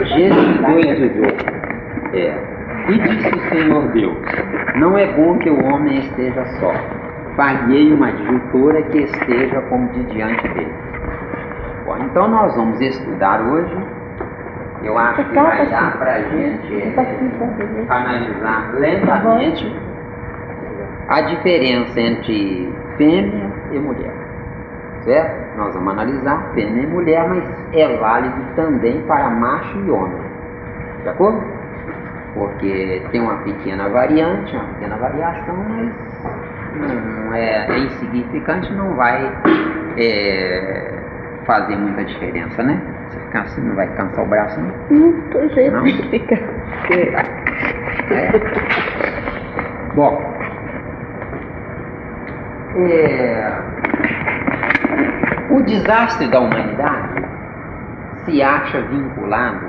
Gênesis 2:18. E disse o Senhor Deus: não é bom que o homem esteja só. Far-lhe uma adjutora que esteja como de diante dele. Bom, então nós vamos estudar hoje. Eu acho que vai dar para a gente analisar lentamente a diferença entre fêmea e mulher. Certo? Nós vamos analisar fêmea e mulher, mas é válido também para macho e homem. De acordo? Porque tem uma pequena variante, uma pequena variação, mas não é insignificante, não vai fazer muita diferença, né? Se ficar assim, não vai cansar o braço, né? Muito jeito não? de ficar. Bom, o desastre da humanidade se acha vinculado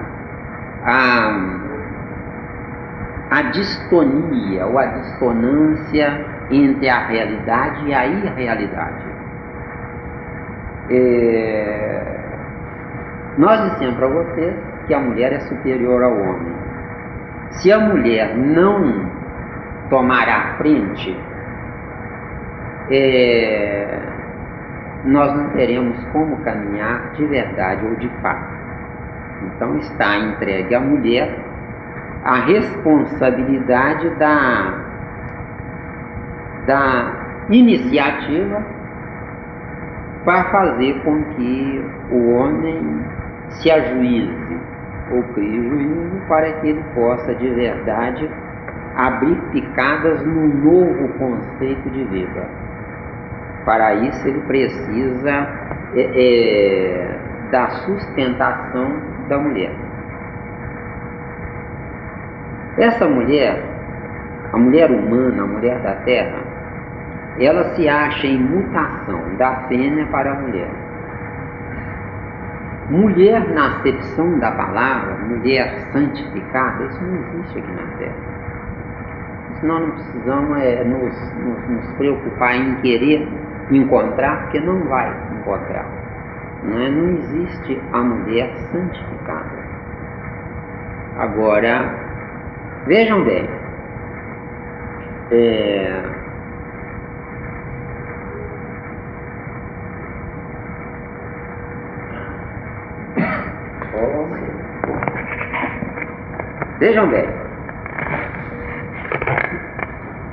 à distonia ou à dissonância entre a realidade e a irrealidade. Nós dissemos para vocês que a mulher é superior ao homem. Se a mulher não tomar a frente, nós não teremos como caminhar de verdade ou de fato. Então está entregue à mulher a responsabilidade da iniciativa para fazer com que o homem se ajuize ou crie juízo para que ele possa de verdade abrir picadas num novo conceito de vida. Para isso ele precisa da sustentação da mulher. Essa mulher, a mulher humana, a mulher da terra, ela se acha em mutação da fêmea para a mulher. Mulher, na acepção da palavra, mulher santificada, isso não existe aqui na terra. Isso nós não precisamos nos preocupar em querer encontrar, porque não vai encontrar. Não existe a mulher santificada. Agora, vejam bem, vejam bem,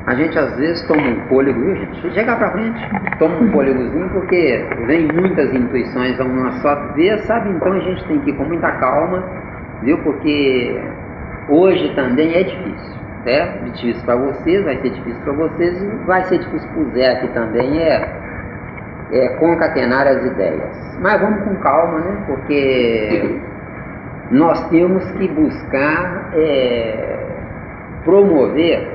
a gente às vezes toma um fôlego, viu gente? Chega pra frente, toma um fôlegozinho, porque vem muitas intuições a uma só vez, sabe? Então a gente tem que ir com muita calma, viu? Porque hoje também é difícil, certo? Difícil para vocês, vai ser difícil para vocês e vai ser difícil pro Zé aqui também, concatenar as ideias. Mas vamos com calma, né? Porque nós temos que buscar promover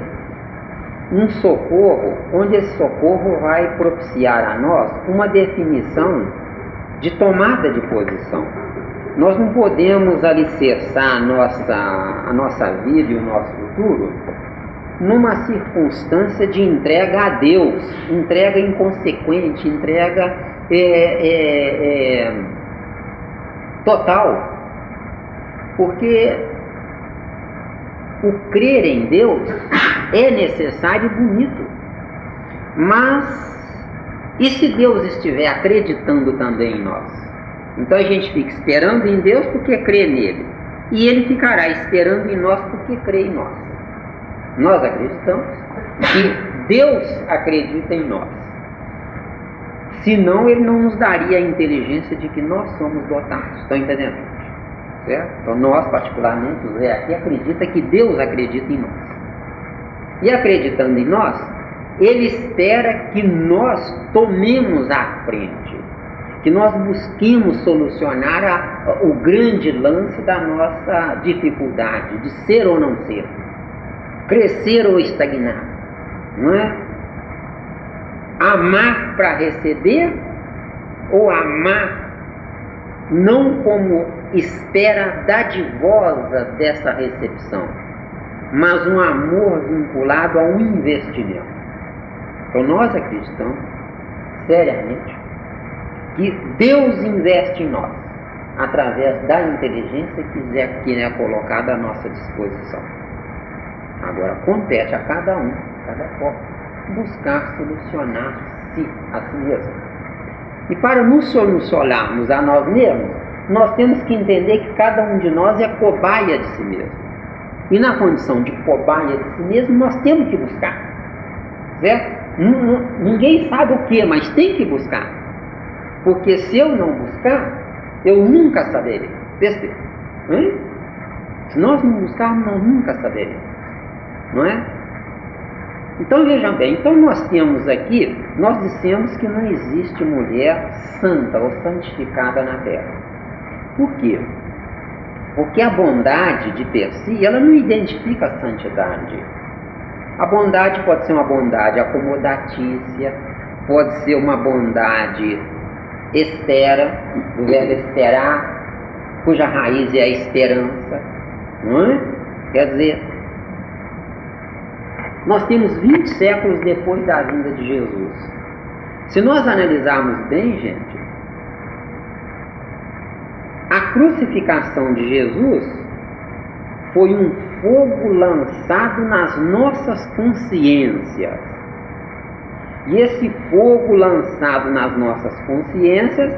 um socorro, onde esse socorro vai propiciar a nós uma definição de tomada de posição. Nós não podemos alicerçar a nossa vida e o nosso futuro numa circunstância de entrega a Deus, entrega inconsequente, entrega total. Porque o crer em Deus é necessário e bonito. Mas, e se Deus estiver acreditando também em nós? Então a gente fica esperando em Deus porque crê nele. E ele ficará esperando em nós porque crê em nós. Nós acreditamos que Deus acredita em nós. Senão ele não nos daria a inteligência de que nós somos dotados. Estão entendendo? Certo? Então nós, particularmente, o Zé aqui, acredita que Deus acredita em nós. E acreditando em nós, ele espera que nós tomemos a frente, que nós busquemos solucionar o grande lance da nossa dificuldade de ser ou não ser, crescer ou estagnar, não é? Amar para receber ou amar não como espera dadivosa dessa recepção, mas um amor vinculado a um investimento. Então nós acreditamos seriamente que Deus investe em nós. através da inteligência que é colocada à nossa disposição. Agora, compete a cada um, cada qual, buscar solucionar-se a si mesmo. E para nos solucionarmos a nós mesmos, nós temos que entender que cada um de nós é cobaia de si mesmo. E na condição de cobaia de si mesmo, nós temos que buscar. Certo? Ninguém sabe o que, mas tem que buscar. Porque se eu não buscar, eu nunca saberei. Percebe? Se nós não buscarmos, nós nunca saberemos. Não é? Então vejam bem, então nós temos aqui, nós dissemos que não existe mulher santa ou santificada na terra. Por quê? Porque a bondade de per si, ela não identifica a santidade. A bondade pode ser uma bondade acomodatícia, pode ser uma bondade estera, do verbo esperar, cuja raiz é a esperança, não é? Quer dizer, nós temos 20 séculos depois da vinda de Jesus. Se nós analisarmos bem, gente, a crucificação de Jesus foi um fogo lançado nas nossas consciências. E esse fogo lançado nas nossas consciências,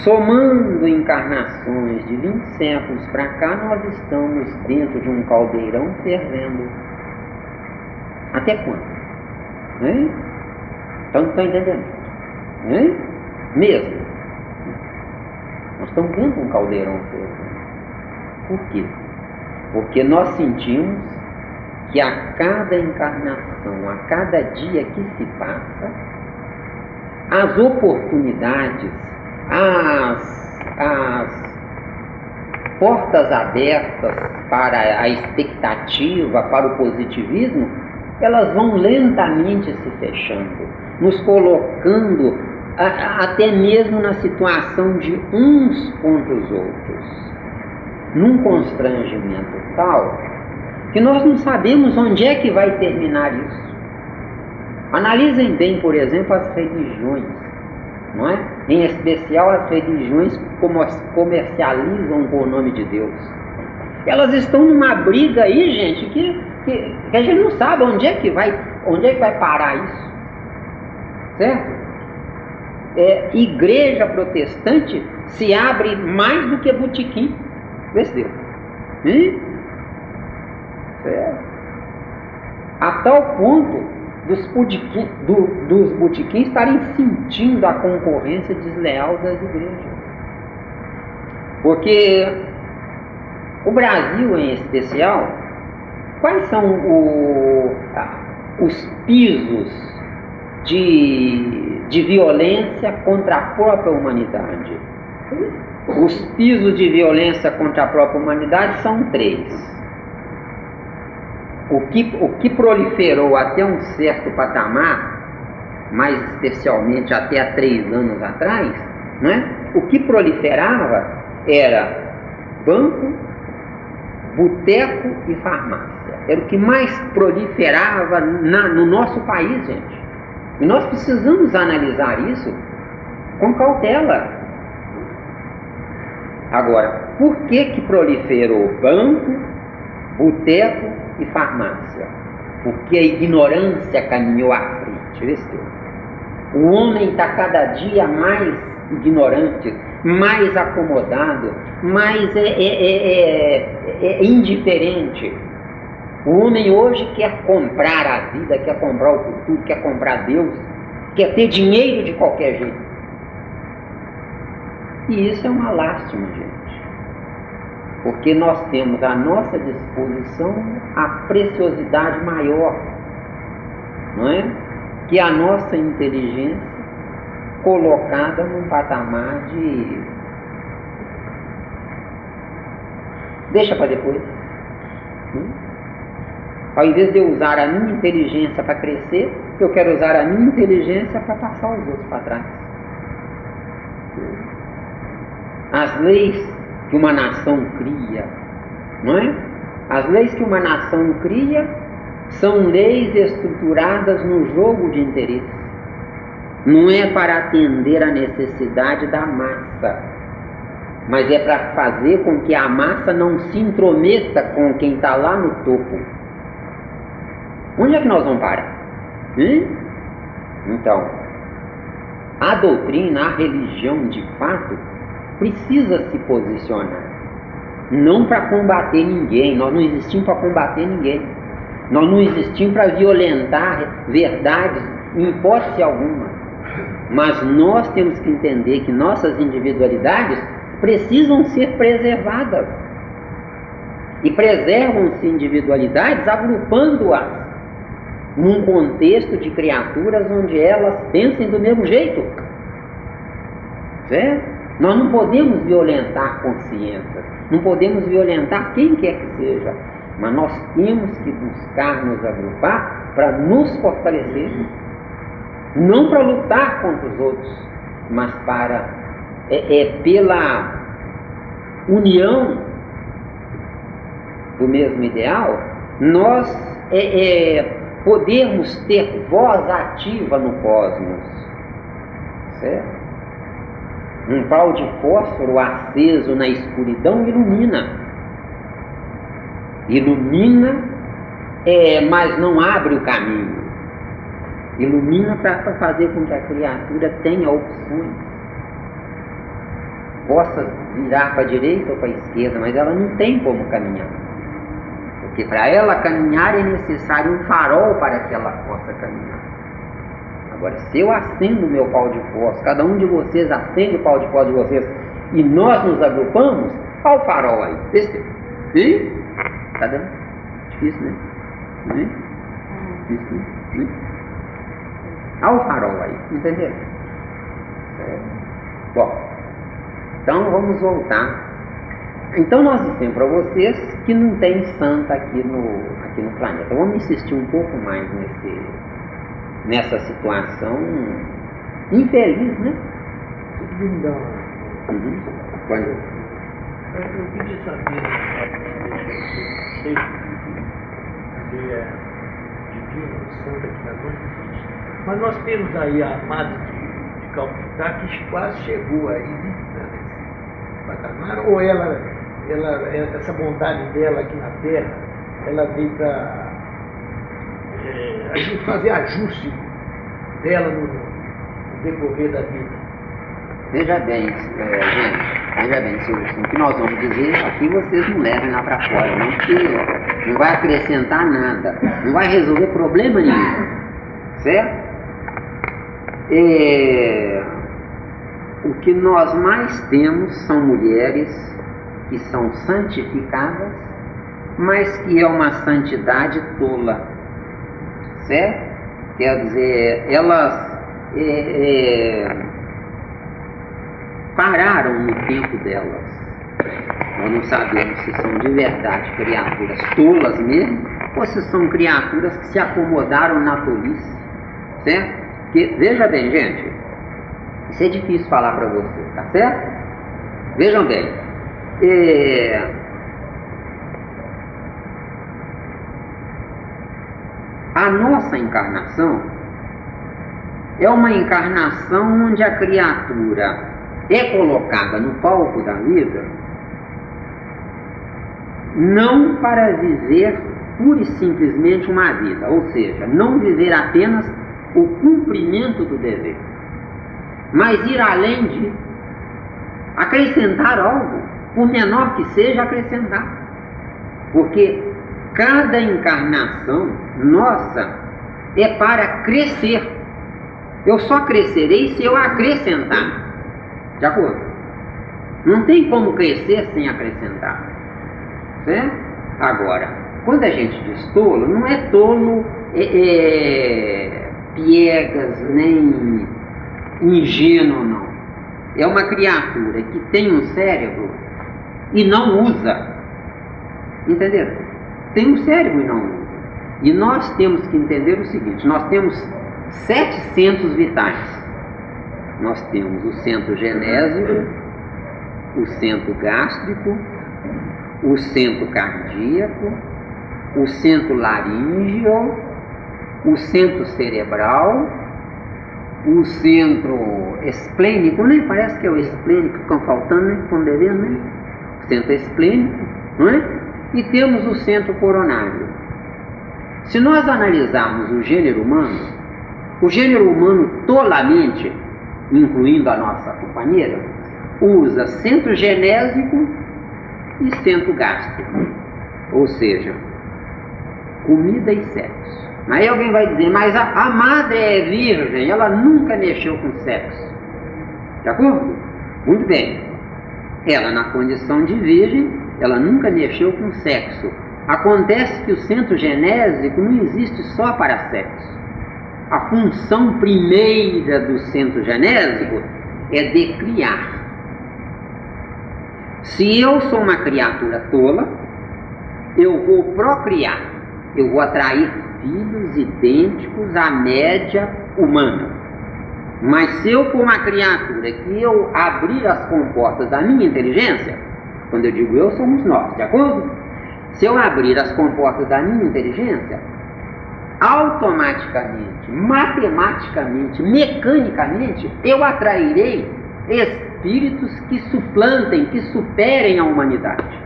somando encarnações de 20 séculos para cá, nós estamos dentro de um caldeirão fervendo. Até quando? Hein? Então não estão entendendo? Hein? Mesmo. Nós estamos dentro de um caldeirão fervendo. Por quê? Porque nós sentimos que a cada encarnação, a cada dia que se passa, as oportunidades, as portas abertas para a expectativa, para o positivismo, elas vão lentamente se fechando, nos colocando até mesmo na situação de uns contra os outros, num constrangimento tal que nós não sabemos onde é que vai terminar isso. Analisem bem, por exemplo, as religiões, não é? Em especial as religiões como comercializam com o nome de Deus. Elas estão numa briga aí, gente, que a gente não sabe onde é que vai parar isso. Certo? Igreja protestante se abre mais do que botequim. Vê se deu. A tal ponto dos botequins estarem sentindo a concorrência desleal das igrejas. Porque o Brasil, em especial, quais são os pisos de violência contra a própria humanidade? Os pisos de violência contra a própria humanidade são 3. O que proliferou até um certo patamar, mais especialmente até há 3 anos atrás, né? O que proliferava era banco, boteco e farmácia. Era o que mais proliferava no nosso país, gente. E nós precisamos analisar isso com cautela. Agora, por que proliferou banco, boteco e farmácia? Porque a ignorância caminhou à frente. Vê se o homem está cada dia mais ignorante, mais acomodado, mais indiferente. O homem hoje quer comprar a vida, quer comprar o futuro, quer comprar Deus, quer ter dinheiro de qualquer jeito. E isso é uma lástima, gente, porque nós temos à nossa disposição a preciosidade maior, não é? Que a nossa inteligência colocada num patamar de... Deixa para depois. Ao invés de eu usar a minha inteligência para crescer, eu quero usar a minha inteligência para passar os outros para trás. As leis que uma nação cria, não é? As leis que uma nação cria são leis estruturadas no jogo de interesse. Não é para atender a necessidade da massa, mas é para fazer com que a massa não se intrometa com quem está lá no topo. Onde é que nós vamos parar? Então, a doutrina, a religião de fato, precisa se posicionar. Não para combater ninguém, nós não existimos para combater ninguém. Nós não existimos para violentar verdades em hipótese alguma. Mas nós temos que entender que nossas individualidades precisam ser preservadas. E preservam-se individualidades agrupando-as num contexto de criaturas onde elas pensem do mesmo jeito. Certo? Nós não podemos violentar consciências, não podemos violentar quem quer que seja, mas nós temos que buscar nos agrupar para nos fortalecer, não para lutar contra os outros, mas para pela união do mesmo ideal, nós podermos ter voz ativa no cosmos, certo? Um pau de fósforo aceso na escuridão ilumina, mas não abre o caminho. Ilumina para fazer com que a criatura tenha opções, possa virar para a direita ou para a esquerda, mas ela não tem como caminhar, porque para ela caminhar é necessário um farol para que ela possa caminhar. Agora, se eu acendo o meu pau de fósforo, cada um de vocês acende o pau de fósforo de vocês, e nós nos agrupamos, olha o farol aí. Sim? Tá dando? Difícil, né? Difícil, né? Olha o farol aí, entendeu? Bom, então vamos voltar. Então nós dissemos para vocês que não tem santa aqui no planeta. Vamos insistir um pouco mais nessa situação infeliz, né? Quando? Eu queria saber se é divina, santa, que não existe. Mas nós temos aí a Madre de Calcutá que quase chegou aí, né? Nesse patamar, ou ela, essa bondade dela aqui na Terra, ela veio para fazer ajuste dela no decorrer da vida. Veja bem, gente, Silvio, o que nós vamos dizer aqui vocês não levem lá para fora, não, porque não vai acrescentar nada, não vai resolver problema nenhum, certo? O que nós mais temos são mulheres que são santificadas, mas que é uma santidade tola, certo? Quer dizer, elas pararam no tempo delas. Nós não sabemos se são de verdade criaturas tolas mesmo, ou se são criaturas que se acomodaram na tolice, certo? Porque, veja bem, gente, isso é difícil falar para vocês, tá certo? Vejam bem, a nossa encarnação é uma encarnação onde a criatura é colocada no palco da vida não para viver pura e simplesmente uma vida, ou seja, não viver apenas o cumprimento do dever, mas ir além de acrescentar algo, por menor que seja, acrescentar, porque cada encarnação nossa é para crescer. Eu só crescerei se eu acrescentar. De acordo? Não tem como crescer sem acrescentar, certo? Agora, quando a gente diz tolo, não é tolo piegas, nem ingênuo, não. É uma criatura que tem um cérebro e não usa. Entenderam? Tem um cérebro e não usa. E nós temos que entender o seguinte: nós temos 7 centros vitais. Nós temos o centro genésico, o centro gástrico, o centro cardíaco, o centro laríngeo, o centro cerebral o centro esplênico, né? Parece que é o esplênico que ficam faltando, né? Estão devendo, né? O centro esplênico, não é? E temos o centro coronário. Se nós analisarmos o gênero humano tolamente, incluindo a nossa companheira, usa centro genésico e centro gástrico, ou seja, comida e sexo. Aí alguém vai dizer, mas a madre é virgem, ela nunca mexeu com sexo. De acordo? Muito bem. Ela, na condição de virgem, ela nunca mexeu com sexo. Acontece que o centro genésico não existe só para sexo. A função primeira do centro genésico é de criar. Se eu sou uma criatura tola, eu vou procriar, eu vou atrair filhos idênticos à média humana. Mas se eu for uma criatura que eu abrir as comportas da minha inteligência, quando eu digo eu, somos nós, de acordo? Se eu abrir as comportas da minha inteligência, automaticamente, matematicamente, mecanicamente, eu atrairei espíritos que suplantem, que superem a humanidade.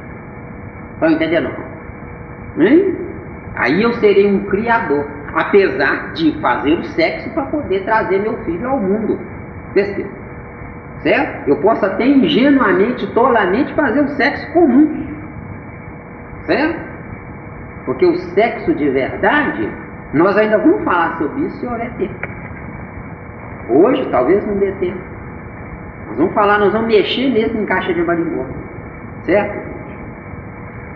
Estão entendendo? Aí eu serei um criador, apesar de fazer o sexo para poder trazer meu filho ao mundo. Percebe? Certo? Eu posso até ingenuamente, tolamente fazer o sexo comum. Certo? Porque o sexo de verdade, nós ainda vamos falar sobre isso se houver tempo. Hoje talvez não dê tempo. Nós vamos mexer mesmo em caixa de barimbó. Certo?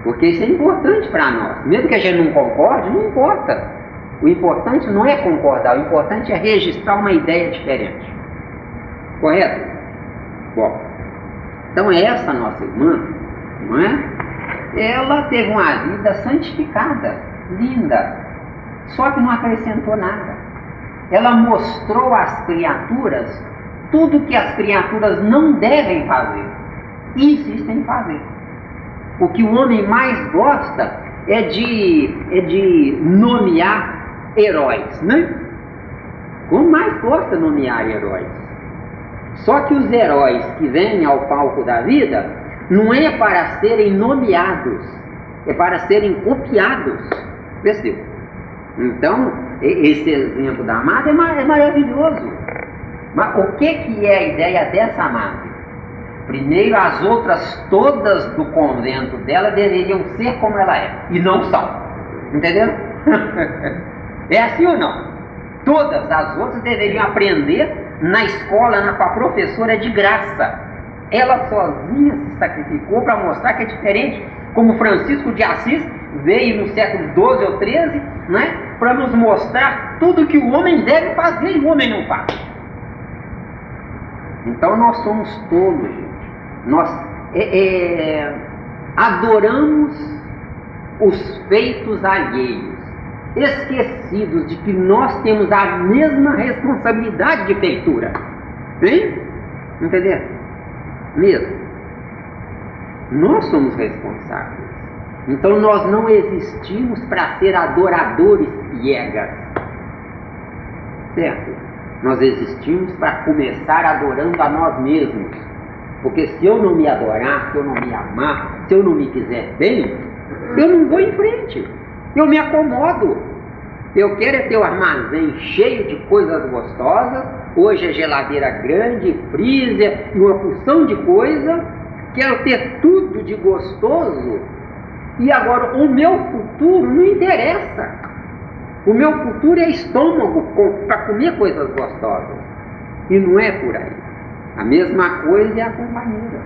Porque isso é importante para nós. Mesmo que a gente não concorde, não importa. O importante não é concordar, o importante é registrar uma ideia diferente. Correto? Bom, então essa nossa irmã, não é? Ela teve uma vida santificada, linda, só que não acrescentou nada. Ela mostrou às criaturas tudo que as criaturas não devem fazer e insistem em fazer. O que o homem mais gosta é de nomear heróis, né? Como mais gosta de nomear heróis. Só que os heróis que vêm ao palco da vida não é para serem nomeados, é para serem copiados. Percebeu? Então, esse exemplo da amada é maravilhoso. Mas o que é a ideia dessa amada? Primeiro, as outras todas do convento dela deveriam ser como ela é, e não são. Entenderam? É assim ou não? Todas as outras deveriam aprender na escola, com a professora de graça. Ela sozinha se sacrificou para mostrar que é diferente, como Francisco de Assis veio no século XII ou XIII, né, para nos mostrar tudo que o homem deve fazer e o homem não faz. Então nós somos tolos, gente. Nós adoramos os feitos alheios, esquecidos de que nós temos a mesma responsabilidade de feitura. Hein? Entenderam? Mesmo. Nós somos responsáveis. Então nós não existimos para ser adoradores piegas. Certo? Nós existimos para começar adorando a nós mesmos. Porque se eu não me adorar, se eu não me amar, se eu não me quiser bem, eu não vou em frente. Eu me acomodo. Eu quero é ter o armazém cheio de coisas gostosas. Hoje é geladeira grande, freezer e uma porção de coisa. Quero ter tudo de gostoso. E agora o meu futuro não interessa. O meu futuro é estômago para comer coisas gostosas. E não é por aí. A mesma coisa é a companheira.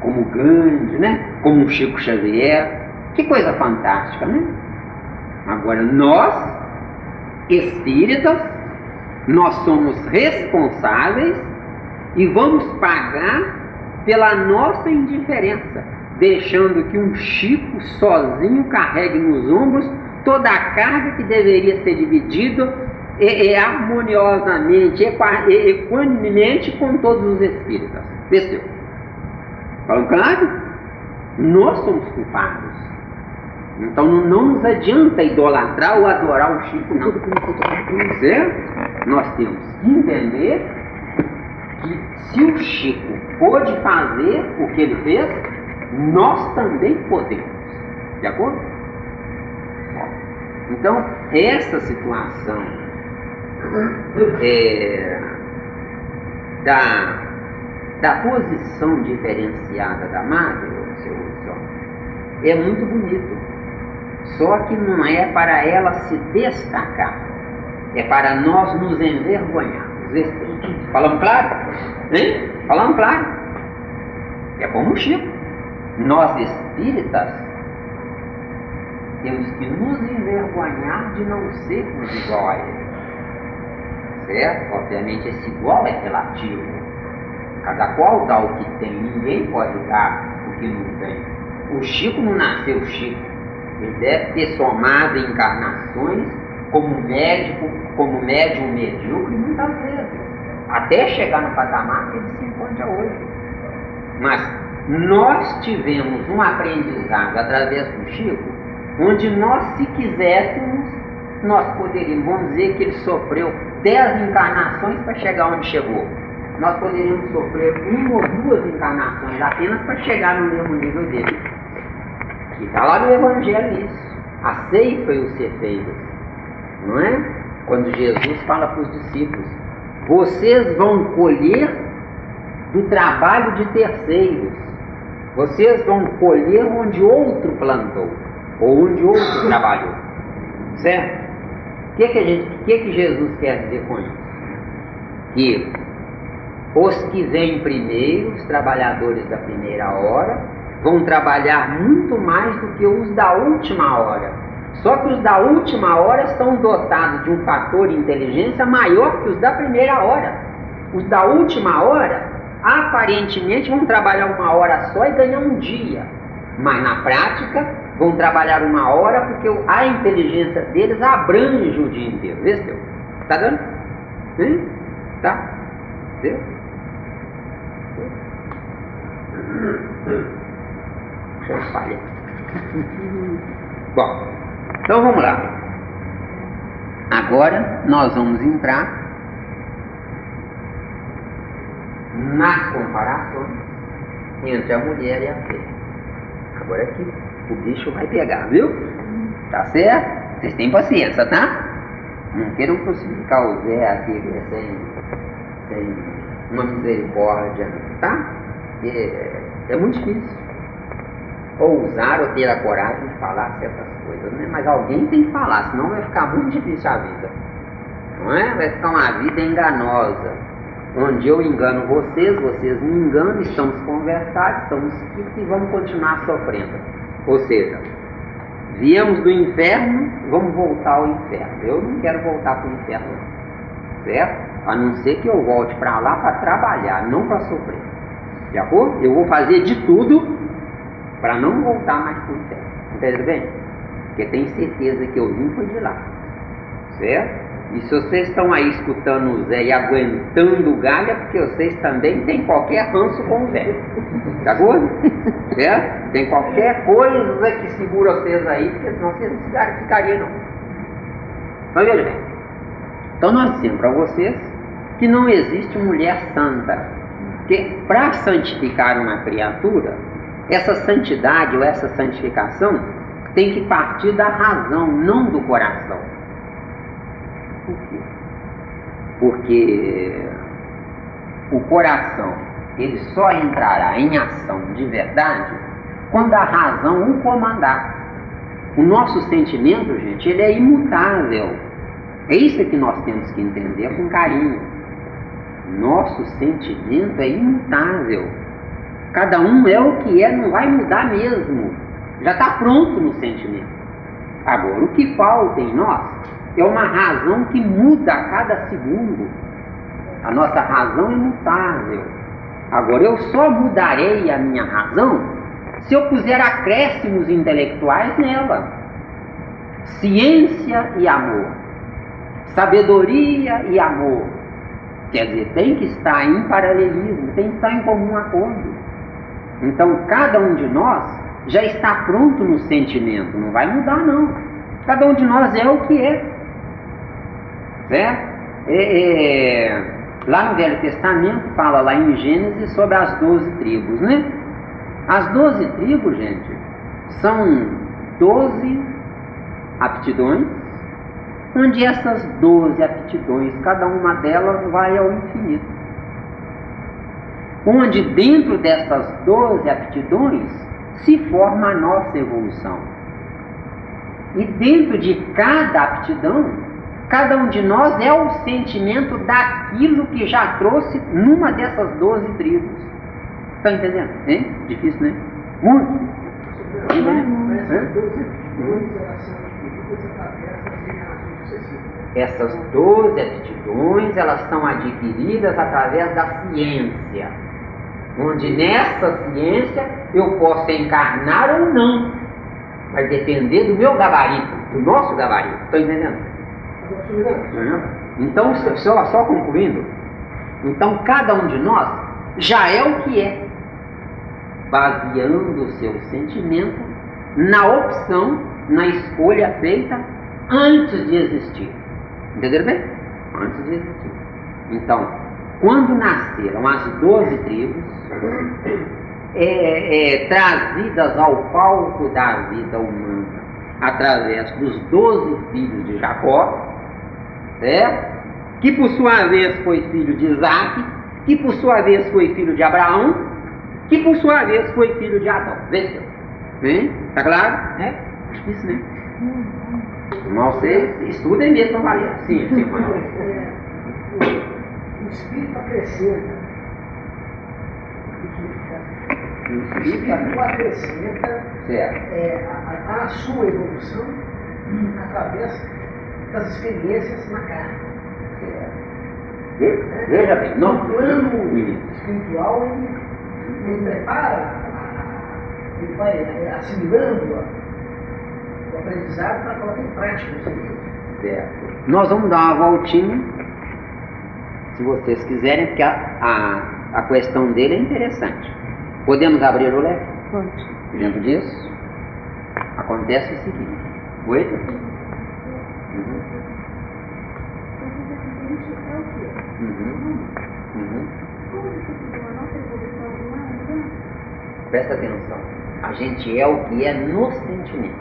Como Gandhi, né? Como um Chico Xavier. Que coisa fantástica, né? Agora nós, espíritas, nós somos responsáveis e vamos pagar pela nossa indiferença, deixando que um Chico sozinho carregue nos ombros toda a carga que deveria ser dividida harmoniosamente, equanimemente com todos os espíritas. Percebeu? Falando claro? Nós somos culpados. Então não nos adianta idolatrar ou adorar o Chico, não. Certo? nós temos que entender que se o Chico pôde fazer o que ele fez, nós também podemos. De acordo? Então, essa situação da posição diferenciada da madre, seu Wilson, é muito bonito. Só que não é para ela se destacar, é para nós nos envergonharmos. Falamos claro? Hein? Falamos claro? É como o Chico. Nós espíritas temos que nos envergonhar de não sermos igual a ele. Certo? Obviamente esse igual é relativo. Cada qual dá o que tem, ninguém pode dar o que não tem. O Chico não nasceu Chico. Ele deve ter somado encarnações como médico, como médium medíocre muitas vezes, até chegar no patamar que ele se encontra hoje. Mas nós tivemos um aprendizado através do Chico, onde nós, se quiséssemos, nós poderíamos, vamos dizer que ele sofreu 10 encarnações para chegar onde chegou. Nós poderíamos sofrer 1 ou 2 encarnações apenas para chegar no mesmo nível dele. E está lá no Evangelho isso. A ceifa e os cefeiros, não é? Quando Jesus fala para os discípulos: vocês vão colher do trabalho de terceiros, vocês vão colher onde outro plantou, ou onde outro trabalhou. Certo? O que Jesus quer dizer com isso? Que os que vêm primeiro, os trabalhadores da primeira hora, vão trabalhar muito mais do que os da última hora. Só que os da última hora são dotados de um fator de inteligência maior que os da primeira hora. Os da última hora, aparentemente, vão trabalhar 1 hora só e ganhar 1 dia. Mas na prática, vão trabalhar 1 hora porque a inteligência deles abrange o dia inteiro. Vê, seu? Tá dando? Tá? Deu? Deixa eu espalhar. Bom, então vamos lá. Agora nós vamos entrar nas comparações entre a mulher e a fé. Agora aqui o bicho vai pegar, viu? Tá certo? Vocês têm paciência, tá? Não queiram crucificar o Zé aqui sem uma misericórdia, tá? É muito difícil ousar ou ter a coragem de falar certas coisas, né? Mas alguém tem que falar, senão vai ficar muito difícil a vida, não é? Vai ficar uma vida enganosa, onde eu engano vocês, vocês me enganam, estamos conversados, estamos quites e vamos continuar sofrendo. Ou seja, viemos do inferno, vamos voltar ao inferno. Eu não quero voltar para o inferno, certo? A não ser que eu volte para lá para trabalhar, não para sofrer. De acordo? Eu vou fazer de tudo para não voltar mais para o inferno. Entendeu bem? Porque tenho certeza que eu vim foi de lá. Certo? E se vocês estão aí escutando o Zé e aguentando o galho, é porque vocês também têm qualquer ranço com o Zé. De acordo? Certo? Tem qualquer coisa que segura vocês aí, porque senão vocês não ficariam não. Então veja bem. Então nós dizemos para vocês que não existe mulher santa. Porque para santificar uma criatura, essa santidade ou essa santificação tem que partir da razão, não do coração. Por quê? Porque o coração, ele só entrará em ação de verdade quando a razão o comandar. O nosso sentimento, gente, ele é imutável. É isso que nós temos que entender com carinho. Nosso sentimento é imutável. Cada um é o que é, não vai mudar mesmo. Já está pronto no sentimento. Agora, o que falta em nós é uma razão que muda a cada segundo. A nossa razão é imutável. Agora, eu só mudarei a minha razão se eu puser acréscimos intelectuais nela. Ciência e amor. Sabedoria e amor. Quer dizer, tem que estar em paralelismo, tem que estar em comum acordo. Então, cada um de nós já está pronto no sentimento, não vai mudar não. Cada um de nós é o que é. Certo? Lá no Velho Testamento fala lá em Gênesis sobre as 12 tribos, né? As 12 tribos, gente, são 12 aptidões, onde essas 12 aptidões, cada uma delas vai ao infinito. Onde dentro dessas 12 aptidões se forma a nossa evolução. E dentro de cada aptidão, cada um de nós é o sentimento daquilo que já trouxe numa dessas 12 tribos. Está entendendo? Hein? Difícil, né? Muito difícil. Essas 12 aptidões, elas são adquiridas através da ciência. Onde nessa ciência eu posso encarnar ou não. Vai depender do meu gabarito, do nosso gabarito. Está entendendo? Então, só concluindo, então cada um de nós já é o que é, baseando o seu sentimento na opção, na escolha feita antes de existir. Entenderam bem? Antes de existir. Então, quando nasceram as 12 tribos, trazidas ao palco da vida humana, através dos 12 filhos de Jacó, certo? Que por sua vez foi filho de Isaac, que por sua vez foi filho de Abraão, que por sua vez foi filho de Adão. Vê se tá claro? Difícil, né? Mas você estuda e mesmo para valer. Sim, o espírito acrescenta. O espírito acrescenta a sua evolução através das experiências na carne. Veja bem, no plano espiritual ele prepara, ele vai assimilando o aprendizado para colocar em prática. Certo. Nós vamos dar uma voltinha, se vocês quiserem, porque a questão dele é interessante. Podemos abrir o leque? Pode. Dentro disso, acontece o seguinte. Oi? Presta atenção. A gente é o que é no sentimento.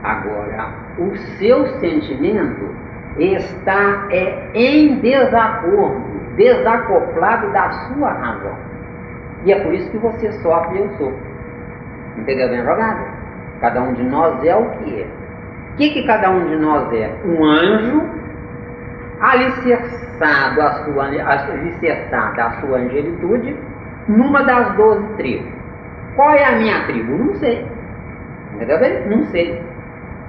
Agora, o seu sentimento está em desacordo, desacoplado da sua razão. E é por isso que você sofre e eu sofro. Entendeu bem a jogada? Cada um de nós é o que é. O que cada um de nós é? Um anjo alicerçado à sua angelitude numa das 12 tribos. Qual é a minha tribo? Não sei. Entendeu bem? Não sei.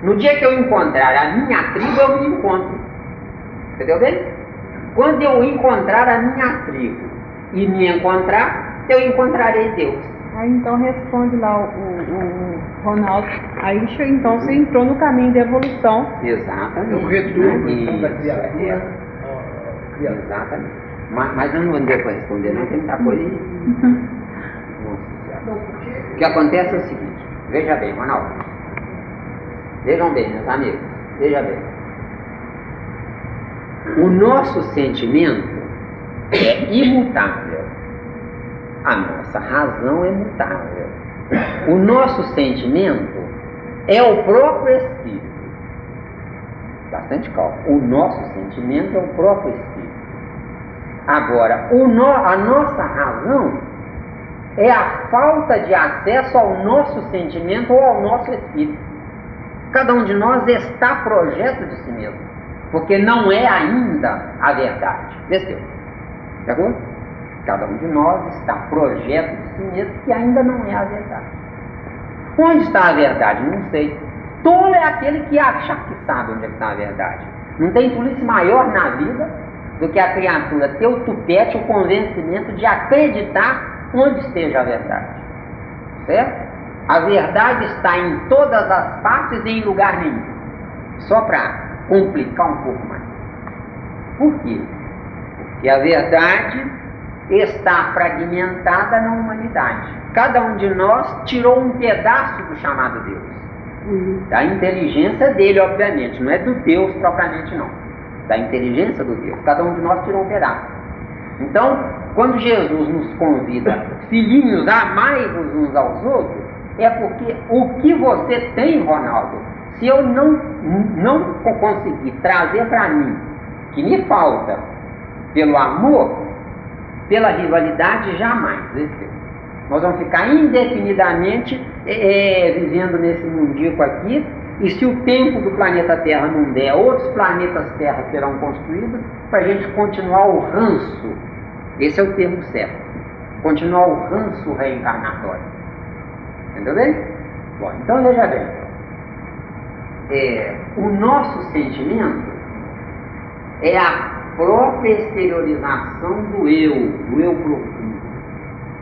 No dia que eu encontrar a minha tribo, eu me encontro. Entendeu bem? Quando eu encontrar a minha tribo e me encontrar, eu encontrarei Deus. Aí então responde lá o Ronaldo. Aí então você entrou no caminho da evolução. Exatamente. O retorno da criatura. Exatamente. Mas eu não vou dizer para responder, não tem muita coisa aí. O que acontece é o seguinte, veja bem, Ronaldo. Vejam bem, meus amigos, veja bem. O nosso sentimento é imutável. A nossa razão é mutável. O nosso sentimento é o próprio Espírito. Bastante calma. O nosso sentimento é o próprio Espírito. Agora, a nossa razão é a falta de acesso ao nosso sentimento ou ao nosso Espírito. Cada um de nós está projeto de si mesmo, porque não é ainda a verdade. Entendeu? De acordo? Cada um de nós está projeto de si mesmo, que ainda não é a verdade. Onde está a verdade? Não sei. Tolo é aquele que acha que sabe onde está a verdade. Não tem tolice maior na vida do que a criatura ter o tupete, o convencimento de acreditar onde esteja a verdade. Certo? A verdade está em todas as partes e em lugar nenhum. Só para complicar um pouco mais. Por quê? Porque a verdade está fragmentada na humanidade. Cada um de nós tirou um pedaço do chamado Deus. Da inteligência dele, obviamente. Não é do Deus propriamente, não. da inteligência do Deus. Cada um de nós tirou um pedaço. Então, quando Jesus nos convida, filhinhos, amai-vos uns aos outros, é porque o que você tem, Ronaldo, se eu não conseguir trazer para mim, que me falta, pelo amor, pela rivalidade, jamais. Nós vamos ficar indefinidamente vivendo nesse mundico aqui, e se o tempo do planeta Terra não der, outros planetas Terra serão construídos para a gente continuar o ranço. Esse é o termo certo. Continuar o ranço reencarnatório. Entendeu bem? Bom, então veja bem. O nosso sentimento é a própria exteriorização do eu profundo.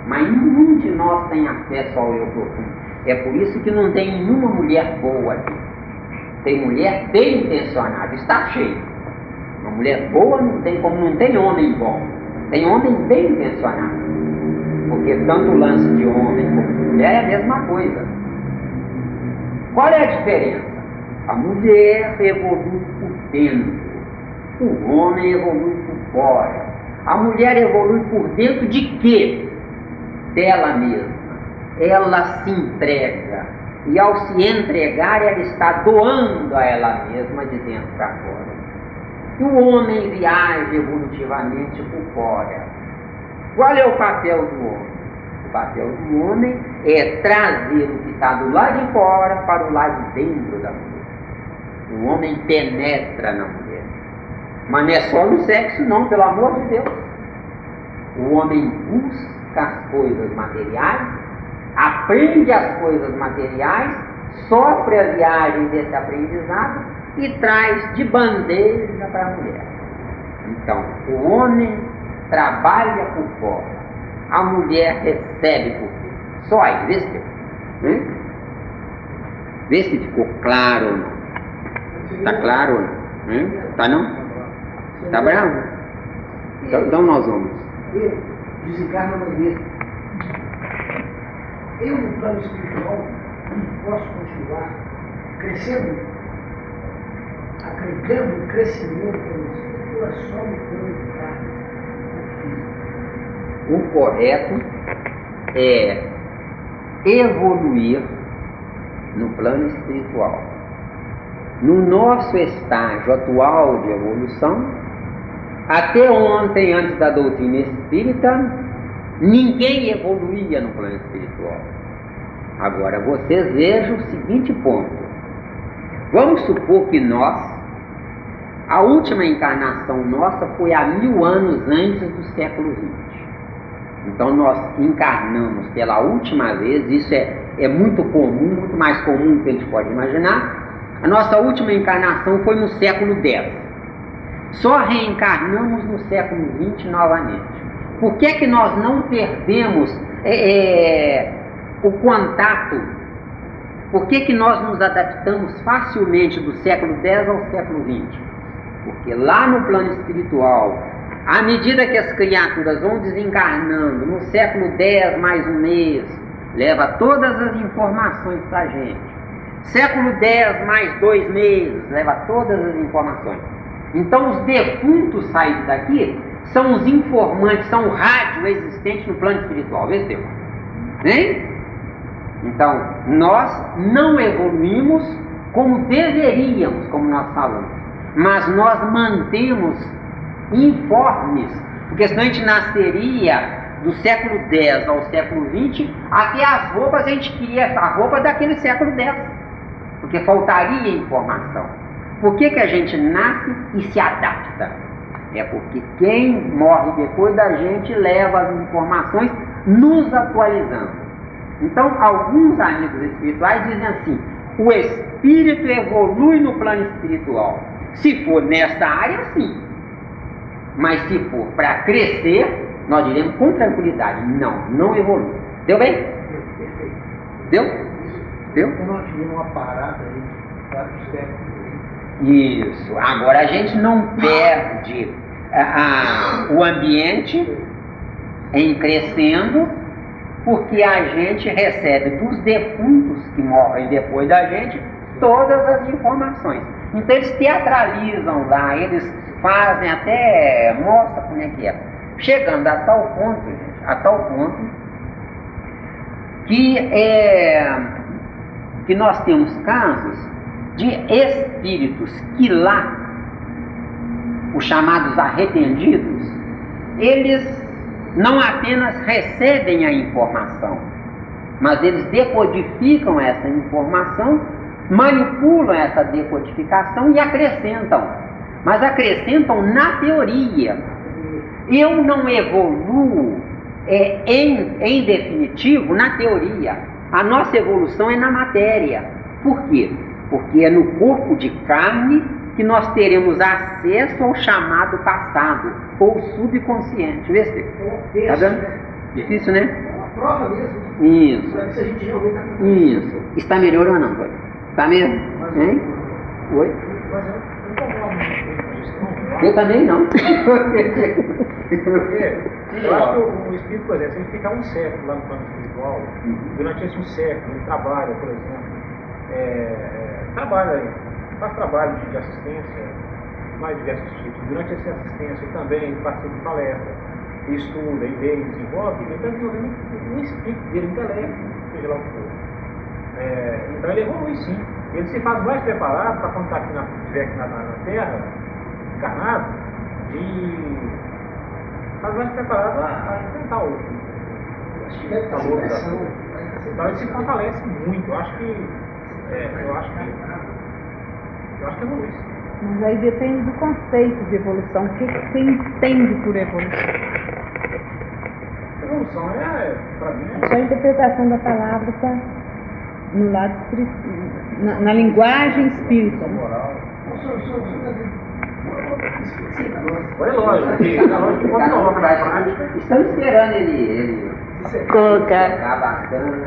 Mas nenhum de nós tem acesso ao eu profundo. É por isso que não tem nenhuma mulher boa aqui. Tem mulher bem intencionada, está cheio. Uma mulher boa não tem, como não tem homem bom. Tem homem bem intencionado. Porque tanto o lance de homem como de mulher é a mesma coisa. Qual é a diferença? A mulher evolui por dentro. O homem evolui por fora. A mulher evolui por dentro de quê? Dela mesma. Ela se entrega. E ao se entregar, ela está doando a ela mesma de dentro para fora. E o homem viaja evolutivamente por fora. Qual é o papel do homem? O papel do homem é trazer o que está do lado de fora para o lado de dentro da mulher. O homem penetra na mulher. Mas não é só no sexo, não, pelo amor de Deus. O homem busca as coisas materiais, aprende as coisas materiais, sofre a viagem desse aprendizado e traz de bandeja para a mulher. Então, o homem trabalha por fora, a mulher recebe por dentro. Só aí, vê se vê se ficou claro ou não. Está claro ou não? Está não? Está bravo? Então nós vamos. Eu desencarno amanhã. Eu, no plano espiritual, posso continuar crescendo, agregando o crescimento pelo espírito, ou é só no plano de carne? O correto é evoluir no plano espiritual. No nosso estágio atual de evolução, até ontem, antes da doutrina espírita, ninguém evoluía no plano espiritual. Agora, vocês vejam o seguinte ponto. Vamos supor que a última encarnação nossa foi há 1000 anos antes do século XX. Então, nós encarnamos pela última vez, isso é muito comum, muito mais comum do que a gente pode imaginar. A nossa última encarnação foi no século X. Só reencarnamos no século XX novamente. Por que nós não perdemos o contato? Por que nós nos adaptamos facilmente do século X ao século XX? Porque lá no plano espiritual, à medida que as criaturas vão desencarnando, no século X mais um mês, leva todas as informações para a gente. Século X mais 2 meses, leva todas as informações. Então os defuntos saídos daqui são os informantes, são o rádio existente no plano espiritual. Vê se hein? Então, nós não evoluímos como deveríamos, como nós falamos, mas nós mantemos informes, porque senão a gente nasceria do século X ao século XX, até as roupas a gente queria a roupa daquele século X, porque faltaria informação. Por que a gente nasce e se adapta? É porque quem morre depois da gente leva as informações nos atualizando. Então, alguns amigos espirituais dizem assim: o espírito evolui no plano espiritual. Se for nessa área, sim. Mas se for para crescer, nós diremos com tranquilidade: não evolui. Deu bem? Deu? Deu? Nós tivemos uma parada aí de vários séculos. Isso. Agora a gente não perde o ambiente em crescendo, porque a gente recebe dos defuntos que morrem depois da gente todas as informações. Então eles teatralizam lá, eles fazem, até mostra como é que é. Chegando a tal ponto, gente, a tal ponto que nós temos casos de espíritos que lá, os chamados arrependidos, eles não apenas recebem a informação, mas eles decodificam essa informação, manipulam essa decodificação e acrescentam. Mas acrescentam na teoria. Eu não evoluo em definitivo na teoria. A nossa evolução é na matéria. Por quê? Porque é no corpo de carne que nós teremos acesso ao chamado passado, ou subconsciente. Vê se tá vendo? Difícil, né? É uma prova mesmo. Isso. Para ver se a gente realmente está. Isso. Está melhorando, não, Antônio? Está mesmo? Hein? Oi? Mas eu não concordo muito com isso, não. Eu também não. Porque eu acho que o espírito, por exemplo, se ele ficar um século lá no plano espiritual, durante esse um século, ele trabalha, por exemplo, faz trabalho de assistência, mais diversos tipos. Durante essa assistência, ele também participa de palestra, estuda, ideia, desenvolve, ele está desenvolvendo o espírito dele, o intelecto, seja lá o que for. Então ele evolui sim. Ele se faz mais preparado para quando estiver aqui na Terra, encarnado, faz mais preparado a enfrentar o calor da Terra. Então ele se fortalece muito. Eu acho que evolui. Mas aí depende do conceito de evolução. O que você entende por evolução? Evolução para mim, Só a interpretação da palavra está no lado na linguagem espírita. moral. Foi É lógico que quando coloca na prática, Estamos esperando ele Colocar. chegar bacana.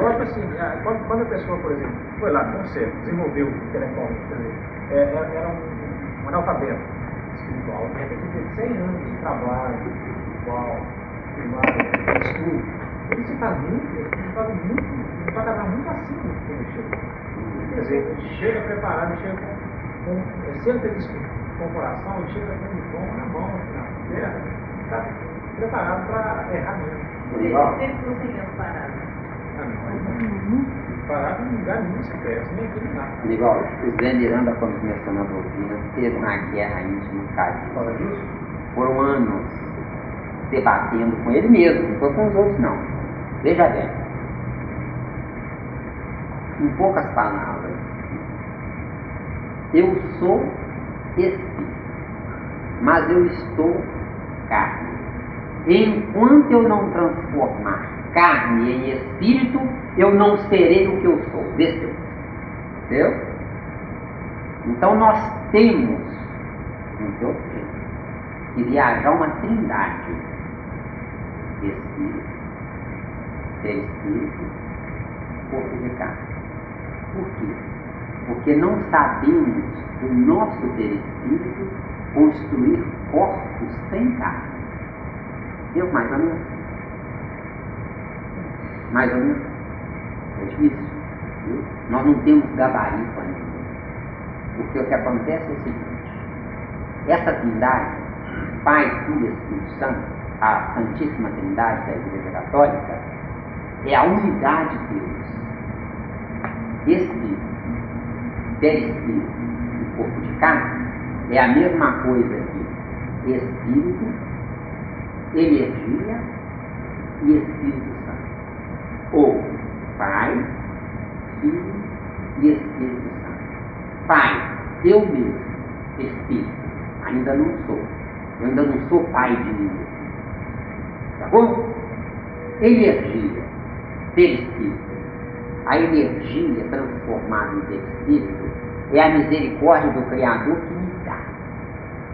lógico assim, quando a pessoa, por exemplo, foi lá, não sei, desenvolveu intelectualmente, quer dizer, era um analfabeto espiritual, de repente teve 100 anos de trabalho espiritual, primário, estudo, ele se faz muito, ele vai acabar muito acima do que ele chega. Quer dizer, ele chega preparado, chega se ele fez isso com o coração, ele chega com o diploma na mão, na terra, está preparado para errar mesmo. Sempre conseguiu parar. Parado em lugar nenhum se cresce, nem aqui nem nada. Igual, o Zé Miranda, quando começou na doutrina, teve uma guerra íntima com Cadinho. Fala disso? Foram anos debatendo com ele mesmo, não foi com os outros não. Veja bem, em poucas palavras, eu sou espírito, mas eu estou carne. Enquanto eu não transformar carne em espírito, eu não serei o que eu sou. Desceu. Entendeu? Então nós temos, não tem outro jeito, que viajar uma trindade: espírito, perispírito, corpo de carne. Por quê? Porque não sabemos do nosso perispírito construir corpos sem carne. Deu mais ou menos? Mais ou menos? É difícil. Viu? Nós não temos gabarito ainda. Porque o que acontece é o seguinte: essa trindade, Pai, Filho e Espírito Santo, a Santíssima Trindade da Igreja Católica, é a unidade de Deus. Espírito, perispírito e corpo de carne é a mesma coisa que espírito, energia e Espírito Santo. Ou Pai, Filho e Espírito Santo. Pai, eu mesmo, Espírito, ainda não sou. Eu ainda não sou pai de mim mesmo. Tá bom? Energia, perispírito. A energia transformada em perispírito é a misericórdia do Criador que me dá.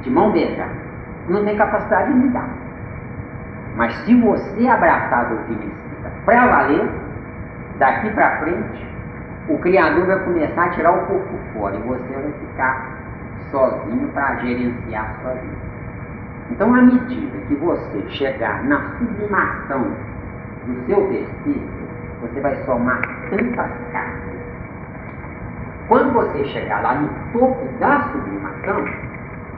De mão beijada. Não tem capacidade de me dar. Mas se você abraçar a doutrina espírita para valer, daqui para frente, o Criador vai começar a tirar o corpo fora e você vai ficar sozinho para gerenciar a sua vida. Então, à medida que você chegar na sublimação do seu perispírito, você vai somar tantas cargas. Quando você chegar lá no topo da sublimação,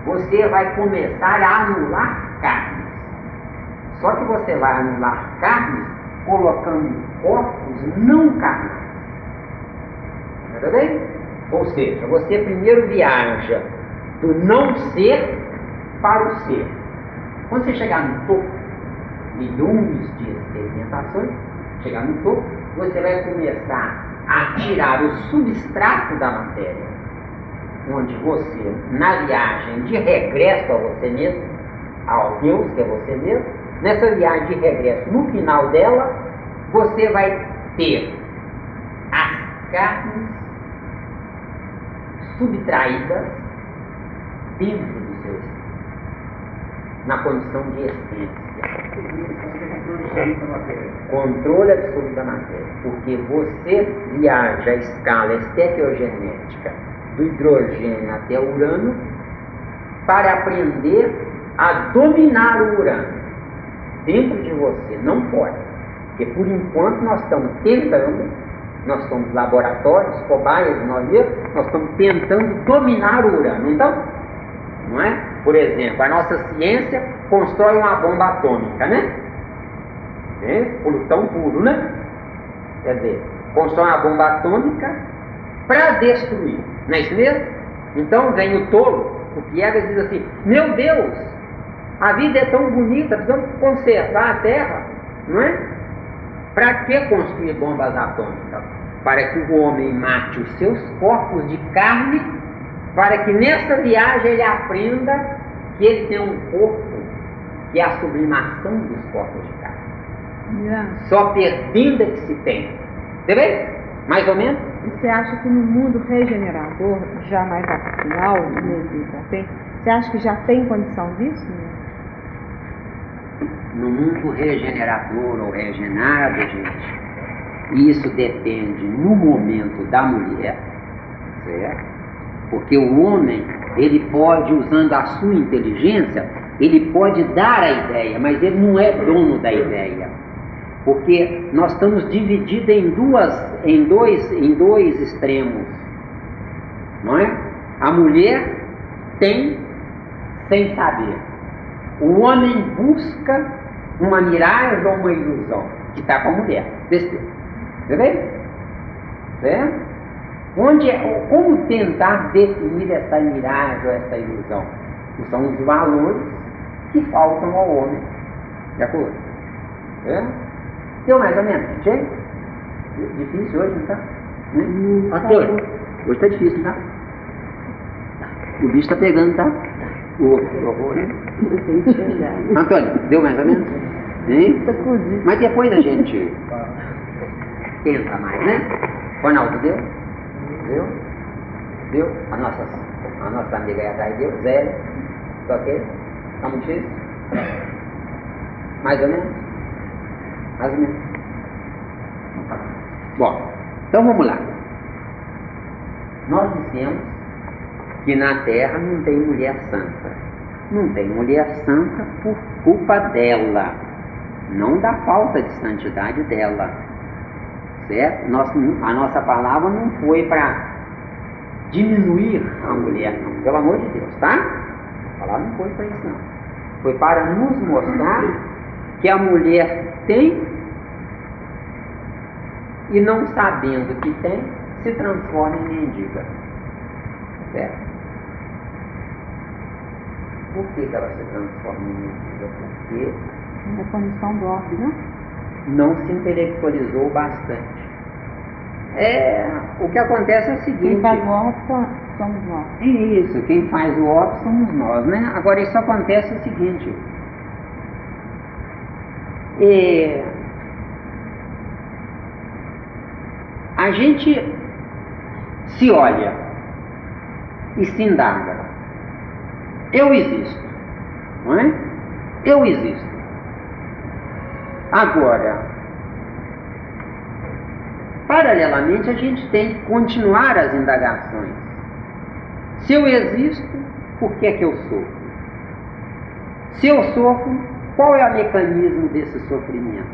você vai começar a anular carnes. Só que você vai anular carnes colocando corpos não carnais. Tá bem? Ou seja, você primeiro viaja do não ser para o ser. Quando você chegar no topo, milhões de experimentações, chegar no topo, você vai começar a tirar o substrato da matéria, onde você, na viagem de regresso a você mesmo, ao Deus que é você mesmo, nessa viagem de regresso, no final dela, você vai ter as carnes subtraídas dentro do seu espírito, na condição de essência. Controle absoluto da matéria. Porque você viaja a escala estequiogenética do hidrogênio até o Urano para aprender a dominar o Urano dentro de você, não fora. Porque por enquanto nós estamos tentando, nós somos laboratórios, cobaias de nós mesmos, nós estamos tentando dominar o Urano, então, não é? Por exemplo, a nossa ciência constrói uma bomba atômica, né? Plutão puro, né? Quer dizer, constrói uma bomba atômica para destruir, não é isso mesmo? Então vem o tolo, o Piegas diz assim: meu Deus, a vida é tão bonita, precisamos conservar a Terra, não é? Para que construir bombas atômicas? Para que o homem mate os seus corpos de carne, para que nessa viagem ele aprenda que ele tem um corpo que é a sublimação dos corpos de carne. Só perdendo é que se tem. Entendeu? Mais ou menos? E você acha que no mundo regenerador, já mais ao final, você acha que já tem condição disso? No mundo regenerador ou regenerado, gente, isso depende no momento da mulher, certo? Porque o homem, ele pode, usando a sua inteligência, ele pode dar a ideia, mas ele não é dono da ideia. Porque nós estamos divididos em dois extremos, não é? A mulher tem sem saber. O homem busca uma miragem ou uma ilusão, que está com a mulher. Entendeu? Certo? Como tentar definir essa miragem ou essa ilusão? São os valores que faltam ao homem. De acordo? Deu mais ou menos? Gente? Difícil hoje, não tá? Antônio, hoje está difícil, tá? O bicho está pegando, tá? O horror, né? Antônio, deu mais ou menos? Hein? Mas depois a gente tenta mais, né? Ronaldo, deu? Deu? Deu? A nossa amiga aí atrás deu? Zero? Tá ok? Tá muito difícil? Mais ou menos? Mais ou menos. Bom, então vamos lá. Nós dissemos que na Terra não tem mulher santa. Não tem mulher santa por culpa dela, não da falta de santidade dela. Certo? A nossa palavra não foi para diminuir a mulher, não. Pelo amor de Deus, tá? A palavra não foi para isso, não. Foi para nos mostrar que a mulher tem e, não sabendo que tem, se transforma em mendiga. Certo? Por que ela se transforma em mendiga? Porque na condição do orbe, né? Não se intelectualizou bastante. O que acontece é o seguinte: quem faz o orbe somos nós. Isso, quem faz o orbe somos nós, né? Agora, isso acontece o seguinte: a gente se olha e se indaga. Eu existo, não é? Eu existo. Agora, paralelamente, a gente tem que continuar as indagações. Se eu existo, por que é que eu sofro? Se eu sofro, qual é o mecanismo desse sofrimento?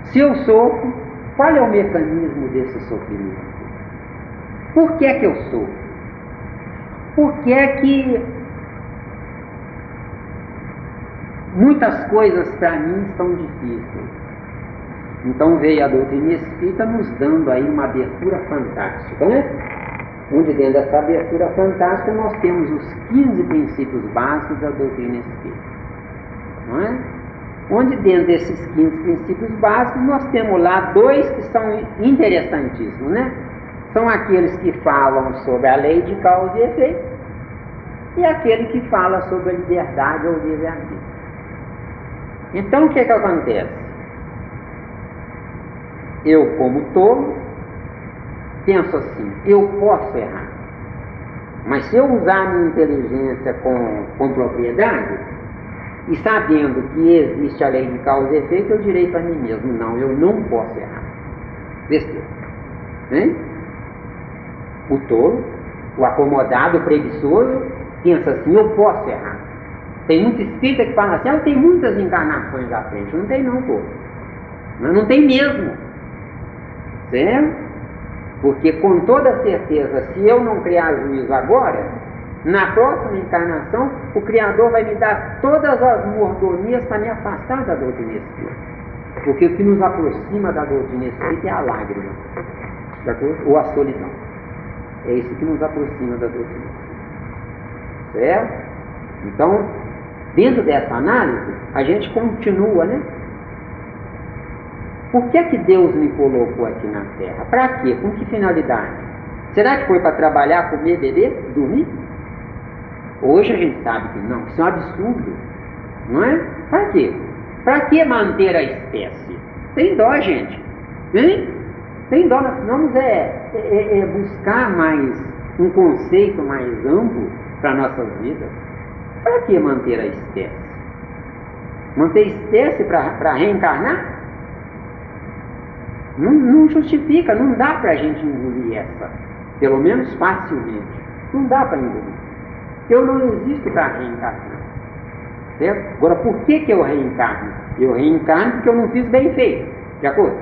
Se eu sofro, Qual é o mecanismo desse sofrimento? Por que é que eu sofro? Por que é que muitas coisas para mim são difíceis? Então veio a doutrina espírita nos dando aí uma abertura fantástica, né? Onde dentro dessa abertura fantástica nós temos os 15 princípios básicos da doutrina espírita, não é? Onde dentro desses 15 princípios básicos nós temos lá 2 que são interessantíssimos, né? São aqueles que falam sobre a lei de causa e efeito e aquele que fala sobre a liberdade ou livre-arbítrio. Então o que que acontece? Eu, como tolo, penso assim, eu posso errar, mas se eu usar a minha inteligência com propriedade, e sabendo que existe a lei de causa e efeito, eu direi para mim mesmo, não, eu não posso errar. Besteira. Hein? O tolo, o acomodado, o preguiçoso, pensa assim, eu posso errar. Tem muito espírita que fala assim, eu tenho muitas encarnações à frente. Não tem não, tolo. Não tem mesmo. Certo? Porque com toda certeza, se eu não criar juízo agora, na próxima encarnação, o Criador vai me dar todas as mordomias para me afastar da doutrina espírita. Porque o que nos aproxima da doutrina espírita é a lágrima, ou a solidão. É isso que nos aproxima da doutrina espírita. Certo? Então, dentro dessa análise, a gente continua, né? Por que que Deus me colocou aqui na Terra? Para quê? Com que finalidade? Será que foi para trabalhar, comer, beber, dormir? Hoje a gente sabe que não, isso é um absurdo, não é? Para quê? Para que manter a espécie? Tem dó, gente, hein? Tem dó, nós precisamos buscar mais um conceito mais amplo para nossas vidas. Para que manter a espécie? Manter a espécie para reencarnar? Não justifica, não dá para a gente engolir essa, pelo menos facilmente, não dá para engolir. Eu não existo para reencarnar, certo? Agora, por que que eu reencarno? Eu reencarno porque eu não fiz bem feito, de acordo?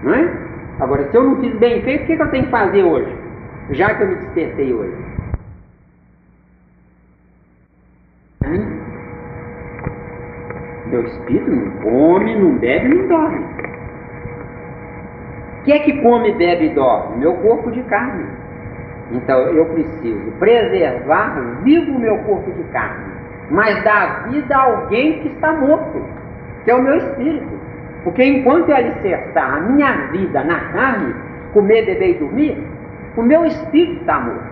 Não é? Agora, se eu não fiz bem feito, o que que eu tenho que fazer hoje? Já que eu me despertei hoje. Meu espírito não come, não bebe, não dorme. O que é que come, bebe e dorme? Meu corpo de carne. Então eu preciso preservar vivo o meu corpo de carne, mas dar vida a alguém que está morto, que é o meu espírito. Porque enquanto eu alicerçar a minha vida na carne, comer, beber e dormir, o meu espírito está morto.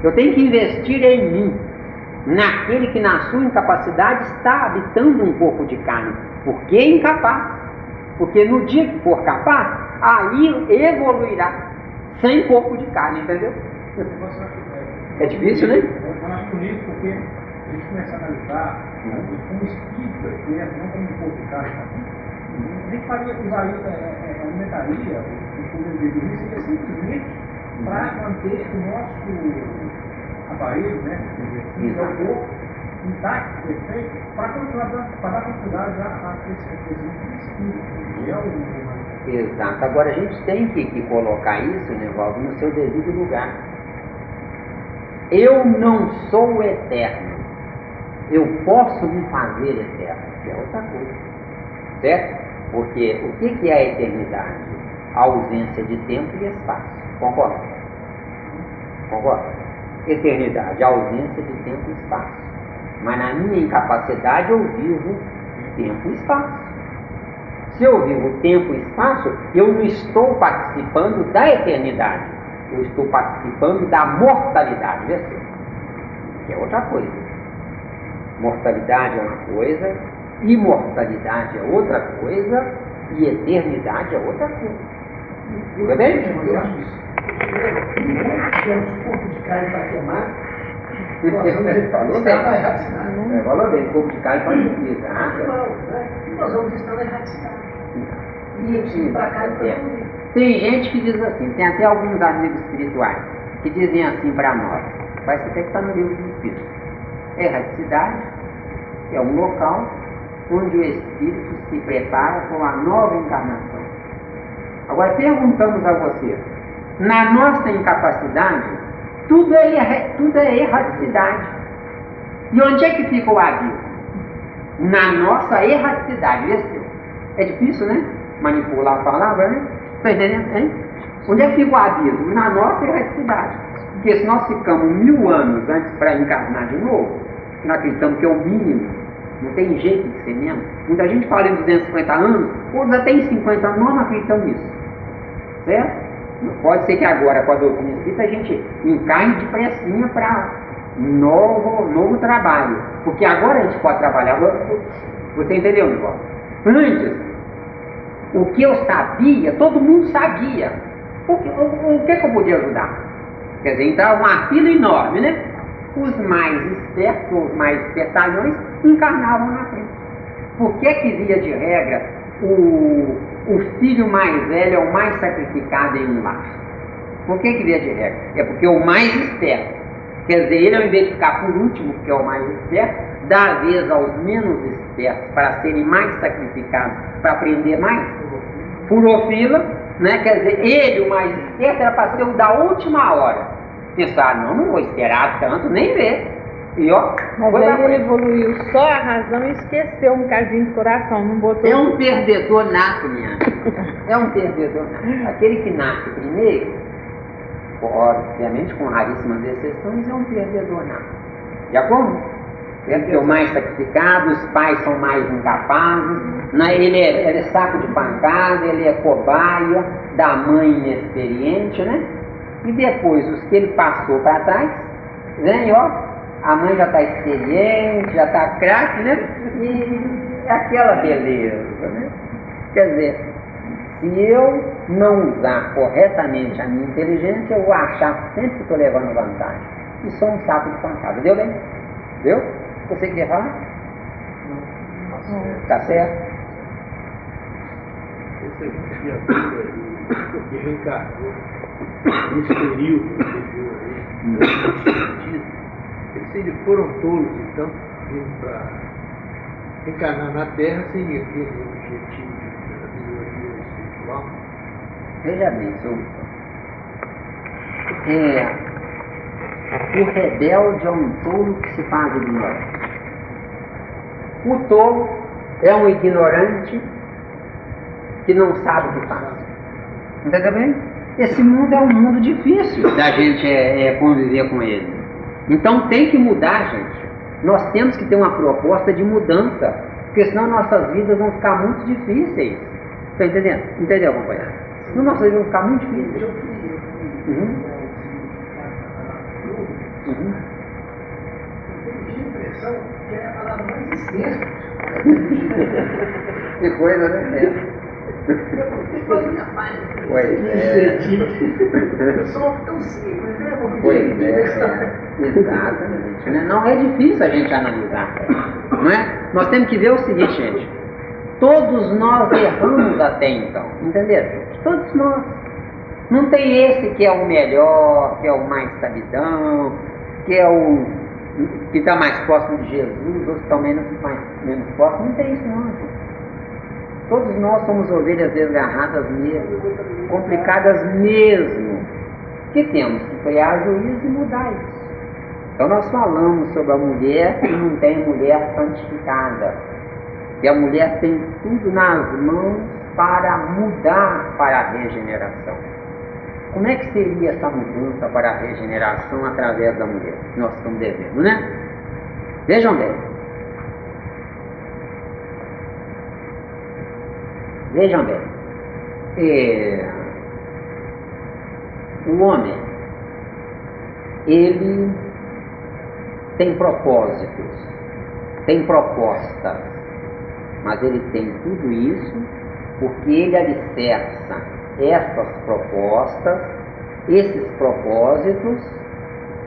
Eu tenho que investir em mim, naquele que na sua incapacidade está habitando um corpo de carne. Por que incapaz? Porque no dia que for capaz, aí evoluirá sem corpo de carne, entendeu? É difícil, né? Eu acho bonito porque a gente começa a analisar como espírita, que é não como corpo de carne. A gente alimentaria o comer de dormir seria simplesmente para manter o nosso aparelho, né? O corpo intacto, perfeito, para continuar para dar continuidade a crescimento do espírito. Exato. Agora a gente tem que colocar isso, Nevaldo, no seu devido lugar. Eu não sou o eterno. Eu posso me fazer eterno, que é outra coisa. Certo? Porque o que é a eternidade? A ausência de tempo e espaço. Concorda? Concorda? Eternidade, a ausência de tempo e espaço. Mas na minha incapacidade eu vivo tempo e espaço. Se eu vivo tempo e espaço, eu não estou participando da eternidade. Eu estou participando da mortalidade, vê só. Que é outra coisa. Mortalidade é uma coisa, imortalidade é outra coisa e eternidade é outra coisa. Tudo bem? Eu acho isso. Temos corpo de carne para queimar. Falou bem. Falou bem, corpo de carne para utilizar. Nós vamos estar erradicados. Tem gente que diz assim, tem até alguns amigos espirituais que dizem assim para nós, parece até que está no livro dos Espíritos. Erradicidade é um local onde o espírito se prepara para uma nova encarnação. Agora perguntamos a você, na nossa incapacidade, tudo é erraticidade. E onde é que fica o abismo? Na nossa erraticidade, viu? É difícil, né? Manipular a palavra, né? Está entendendo, hein? Onde é que fica o abismo? Na nossa erraticidade. Porque se nós ficamos 1000 anos antes para encarnar de novo, nós acreditamos que é o mínimo, não tem jeito de ser menos. Muita gente fala em 250 anos, outros até em 50 anos, nós não acreditamos nisso. Certo? Pode ser que agora, com a doutrina espírita, a gente encarne depressinha para novo trabalho. Porque agora a gente pode trabalhar. Você entendeu, Nicola? Antes, o que eu sabia, todo mundo sabia. O que eu podia ajudar? Quer dizer, entrava uma fila enorme, né? Os mais espertos, ou os mais espertalhões, encarnavam na frente. Por que via de regra, o filho mais velho é o mais sacrificado em um lar? Por que via de regra? É porque o mais esperto, quer dizer, ele ao invés de ficar por último, porque é o mais esperto, dá a vez aos menos espertos para serem mais sacrificados, para aprender mais. Furou fila, né? Quer dizer, ele, o mais esperto, era para ser o da última hora. Pensar, não vou esperar tanto, nem ver. E ó, mas aí ele evoluiu só a razão e esqueceu um bocadinho do coração, não botou. É um perdedor nato, minha. É um perdedor nato. Aquele que nasce primeiro, obviamente com raríssimas exceções, é um perdedor nato. Já como? É o mais sacrificado, os pais são mais incapazes, né? Ele é saco de pancada, ele é cobaia da mãe inexperiente, né? E depois, os que ele passou para trás, né? E ó, a mãe já está experiente, já está craque, né? E aquela beleza, né? Quer dizer, se eu não usar corretamente a minha inteligência, eu vou achar sempre que estou levando vantagem. E sou um saco de pancada. Deu bem? Deu? Você queria falar? Tá certo? Essa criatura que reencarnou nesse período anterior aí, eles foram tolos, então, vindo para reencarnar na Terra sem aquele objetivo de melhoria espiritual. Veja bem, senhor. O rebelde é um tolo que se faz ignorante. O tolo é um ignorante que não sabe o que faz. Entendeu bem? Esse mundo é um mundo difícil da gente conviver com ele. Então tem que mudar, gente. Nós temos que ter uma proposta de mudança, porque senão nossas vidas vão ficar muito difíceis. Está entendendo? Entendeu, companheiro? Senão nossas vidas vão ficar muito difíceis. Eu tive a impressão que era a palavra mais extensa. Que coisa, né? Pois é. Eu sou tão simples, né? Pois é. Exatamente. Né? Não é difícil a gente analisar. Não é? Nós temos que ver o seguinte, gente. Todos nós erramos até então. Entenderam, gente? Todos nós. Não tem esse que é o melhor, que é o mais sabidão, que é o que está mais próximo de Jesus, outros estão menos próximos. Não tem isso não, gente. Todos nós somos ovelhas desgarradas mesmo, complicadas mesmo, que temos que criar juízo e mudar isso. Então nós falamos sobre a mulher que não tem mulher santificada, que a mulher tem tudo nas mãos para mudar para a regeneração. Como é que seria essa mudança para a regeneração através da mulher? Nós estamos devendo, né? Vejam bem. Vejam bem. O homem, ele tem propósitos, tem propostas, mas ele tem tudo isso porque ele alicerça essas propostas, esses propósitos,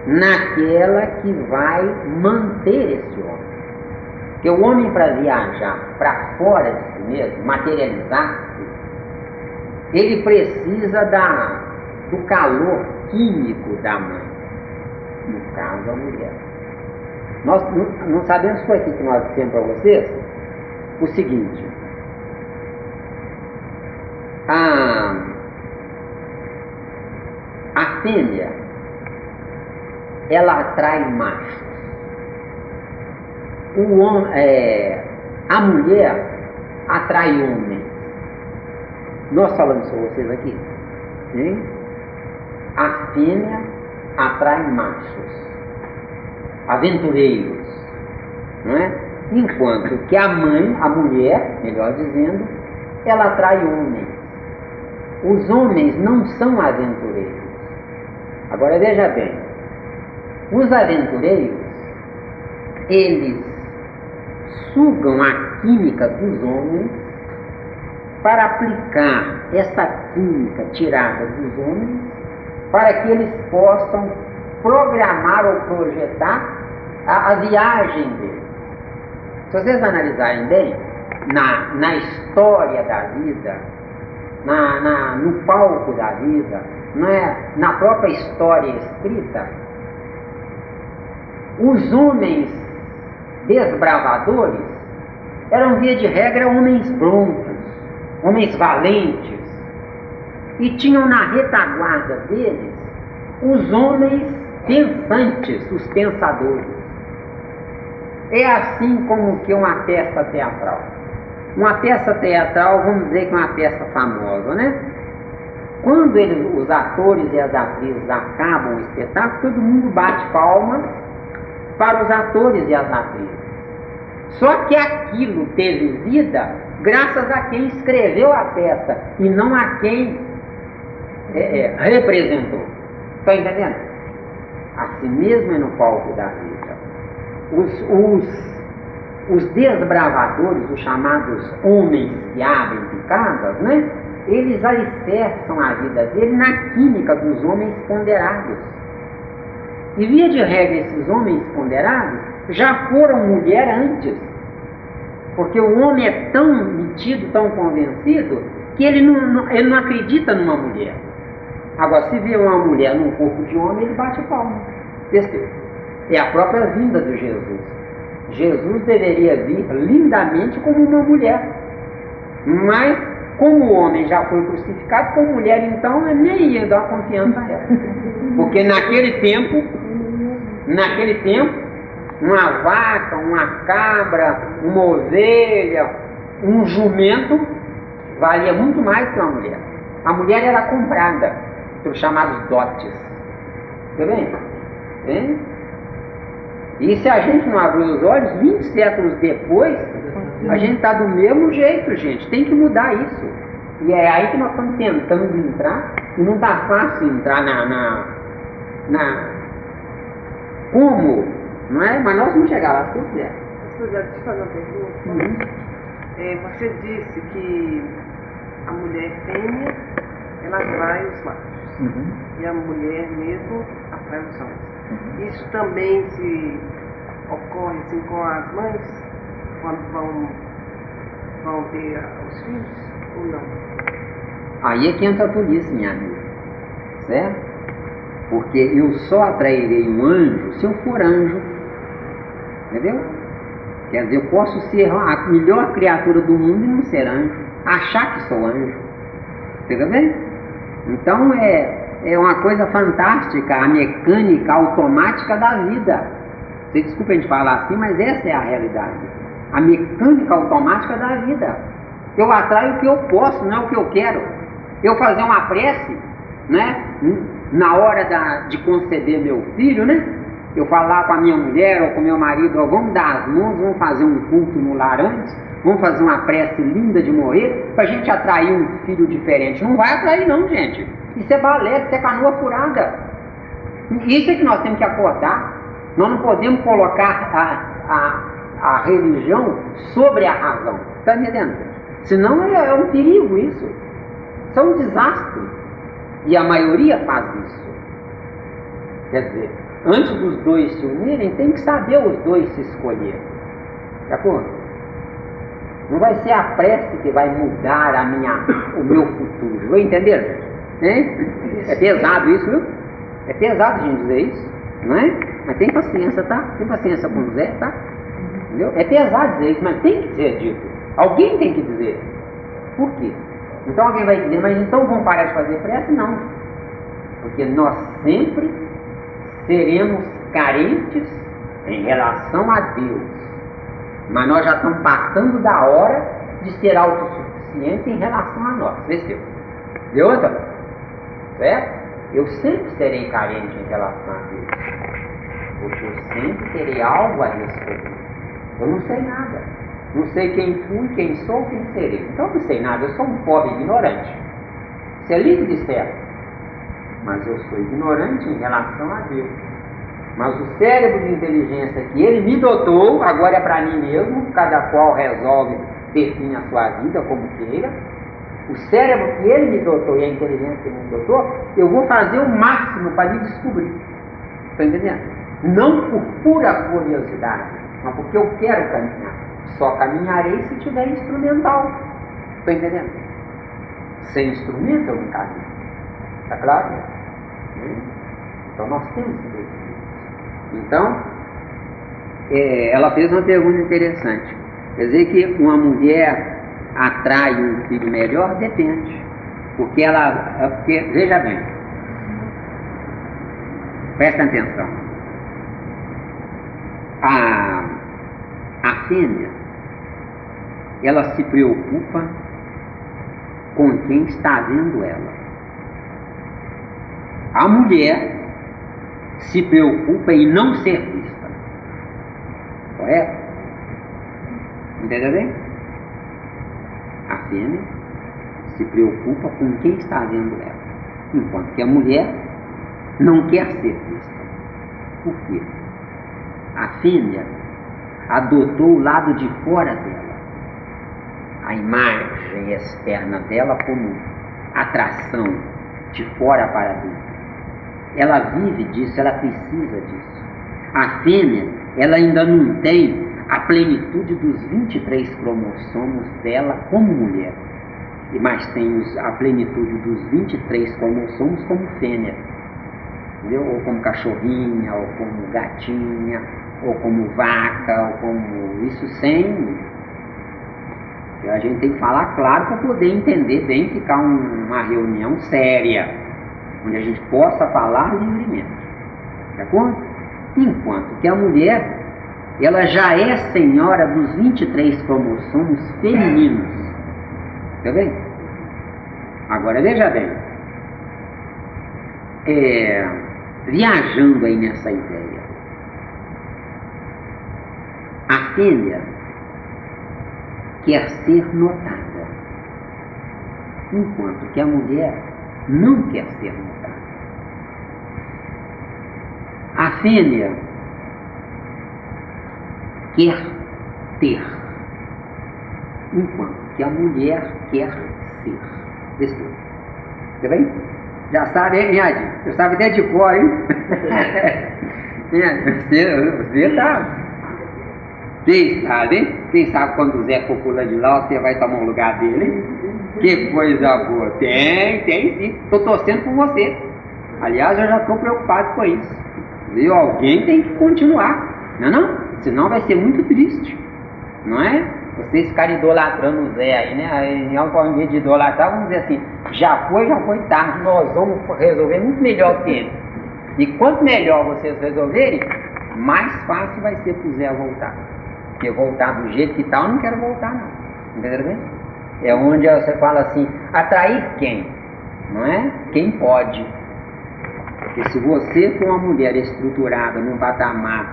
naquela que vai manter esse homem. Porque o homem, para viajar para fora de si mesmo, materializar-se, ele precisa do calor químico da mãe, no caso a mulher. Nós não sabemos, foi aqui que nós dissemos para vocês, o seguinte: a fêmea, ela atrai machos. A mulher atrai homens. Nós falamos com vocês aqui, hein? A fêmea atrai machos, aventureiros, não é? Enquanto que a mãe, a mulher, melhor dizendo, ela atrai homens. Os homens não são aventureiros. Agora veja bem, os aventureiros, eles sugam a química dos homens para aplicar essa química tirada dos homens para que eles possam programar ou projetar a viagem deles. Se vocês analisarem bem, na história da vida, no palco da vida, não é? Na própria história escrita, os homens desbravadores eram, via de regra, homens broncos, homens valentes, e tinham na retaguarda deles os homens pensantes, os pensadores. É assim como que uma peça teatral. Uma peça teatral, vamos dizer que é uma peça famosa, né? Quando os atores e as atrizes acabam o espetáculo, todo mundo bate palmas para os atores e as atrizes. Só que aquilo teve vida graças a quem escreveu a peça e não a quem representou. Está entendendo? Assim mesmo é no palco da vida. Os desbravadores, os chamados homens que abrem picadas, né? Eles alicerçam a vida dele na química dos homens ponderados. E via de regra, esses homens ponderados já foram mulher antes. Porque o homem é tão metido, tão convencido, que ele não acredita numa mulher. Agora, se vê uma mulher num corpo de homem, ele bate palma. Percebeu? É a própria vinda de Jesus. Jesus deveria vir lindamente como uma mulher. Mas, como o homem já foi crucificado, como mulher, então, nem ia dar confiança a ela. Porque naquele tempo, uma vaca, uma cabra, uma ovelha, um jumento valia muito mais que uma mulher. A mulher era comprada pelos chamados dotes. Tá bem? Hein? E se a gente não abrir os olhos, 20 séculos depois, a gente está do mesmo jeito, gente. Tem que mudar isso. E é aí que nós estamos tentando entrar, e não está fácil entrar como, não é? Mas nós vamos chegar lá, se quiser. Deixa eu te fazer uma pergunta. Você disse que a mulher fêmea, ela atrai os machos. E a mulher mesmo atrai os homens. Isso também se ocorre assim com as mães, quando vão ter os filhos, ou não? Aí é que entra a polícia, minha amiga. Certo? Porque eu só atrairei um anjo se eu for anjo. Entendeu? Quer dizer, eu posso ser a melhor criatura do mundo e não ser anjo. Achar que sou anjo. Fica bem? Então é uma coisa fantástica a mecânica automática da vida. Você desculpa a gente falar assim, mas essa é a realidade. A mecânica automática da vida. Eu atraio o que eu posso, não é o que eu quero. Eu fazer uma prece, né? Na hora de conceber meu filho, né? Eu falar com a minha mulher ou com meu marido, ó, vamos dar as mãos, vamos fazer um culto no lar antes, vamos fazer uma prece linda de morrer, pra gente atrair um filho diferente. Não vai atrair não, gente. Isso é balé, isso é canoa furada. Isso é que nós temos que acordar. Nós não podemos colocar a religião sobre a razão. Está entendendo? Senão é um perigo isso. Isso é um desastre. E a maioria faz isso. Quer dizer, antes dos dois se unirem, tem que saber os dois se escolher. De acordo? Não vai ser a prece que vai mudar o meu futuro. Vai entender? Hein? É pesado isso, viu? É pesado a gente dizer isso, não é? Mas tem paciência, tá? Tem paciência com o Zé, tá? Entendeu? É pesado dizer isso, mas tem que ser dito. Alguém tem que dizer. Por quê? Então alguém vai dizer, mas então vamos parar de fazer prece? Não. Porque nós sempre seremos carentes em relação a Deus. Mas nós já estamos passando da hora de ser autossuficientes em relação a nós. Vê se deu outra? Certo? Eu sempre serei carente em relação a Deus. Porque eu sempre terei algo a responder. Eu não sei nada. Não sei quem fui, quem sou, quem serei. Então eu não sei nada, eu sou um pobre ignorante. Isso é livre de certo. Mas eu sou ignorante em relação a Deus. Mas o cérebro de inteligência que Ele me dotou, agora é para mim mesmo, cada qual resolve, define a sua vida como queira. O cérebro que Ele me dotou e a inteligência que Ele me dotou, eu vou fazer o máximo para me descobrir. Está entendendo? Não por pura curiosidade, mas porque eu quero caminhar. Só caminharei se tiver instrumental. Está entendendo? Sem instrumento eu não caminho. Está claro? Então nós temos que definir. Então, ela fez uma pergunta interessante. Quer dizer que uma mulher atrai um filho melhor? Depende. Porque veja bem, presta atenção. A fêmea, ela se preocupa com quem está vendo ela. A mulher se preocupa em não ser vista. Correto? Entendeu bem? A fêmea se preocupa com quem está vendo ela, enquanto que a mulher não quer ser vista. Por quê? A fêmea adotou o lado de fora dela, a imagem externa dela como atração de fora para dentro. Ela vive disso, ela precisa disso. A fêmea, ela ainda não tem a plenitude dos 23 cromossomos dela como mulher, mas tem a plenitude dos 23 cromossomos como fêmea, entendeu? Ou como cachorrinha, ou como gatinha, ou como vaca, ou como isso sem... A gente tem que falar claro para poder entender bem, ficar uma reunião séria, onde a gente possa falar livremente, de acordo? Enquanto que a mulher, ela já é senhora dos 23 cromossomos femininos, tá bem? Agora veja bem, viajando aí nessa ideia, a fêmea quer ser notada, enquanto que a mulher não quer ser notada. A fêmea quer ter, enquanto que a mulher quer ser. Desculpa. Tá bem? Já sabe, hein, Adi? Você sabe até de cor, hein? Você sabe. Quem sabe? Quem sabe quando o Zé for pular de lá, você vai tomar um lugar dele, hein? Que coisa boa. Tem sim. Estou torcendo por você. Aliás, eu já estou preocupado com isso. Viu? Alguém tem que continuar. Não? Senão vai ser muito triste. Não é? Vocês ficarem idolatrando o Zé aí, né? Aí, ao invés de idolatrar, vamos dizer assim, já foi tarde, nós vamos resolver muito melhor que ele. E quanto melhor vocês resolverem, mais fácil vai ser para o Zé voltar. Porque voltar do jeito que está, eu não quero voltar não. Entendeu? É onde você fala assim, atrair quem? Não é? Quem pode. Porque se você for uma mulher estruturada num patamar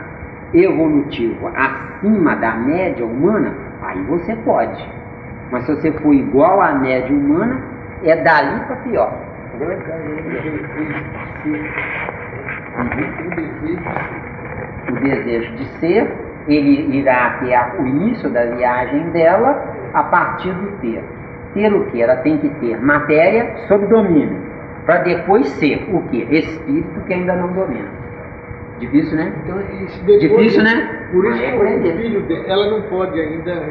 evolutivo acima da média humana, aí você pode. Mas se você for igual à média humana, é dali para pior. Entendeu? O desejo de ser, ele irá ter o início da viagem dela a partir do ter. Ter o que? Ela tem que ter matéria sob domínio, para depois ser o que? Espírito que ainda não domina. Difícil, né? Então, depois, difícil, né? Por isso que o filho dela, ela não pode ainda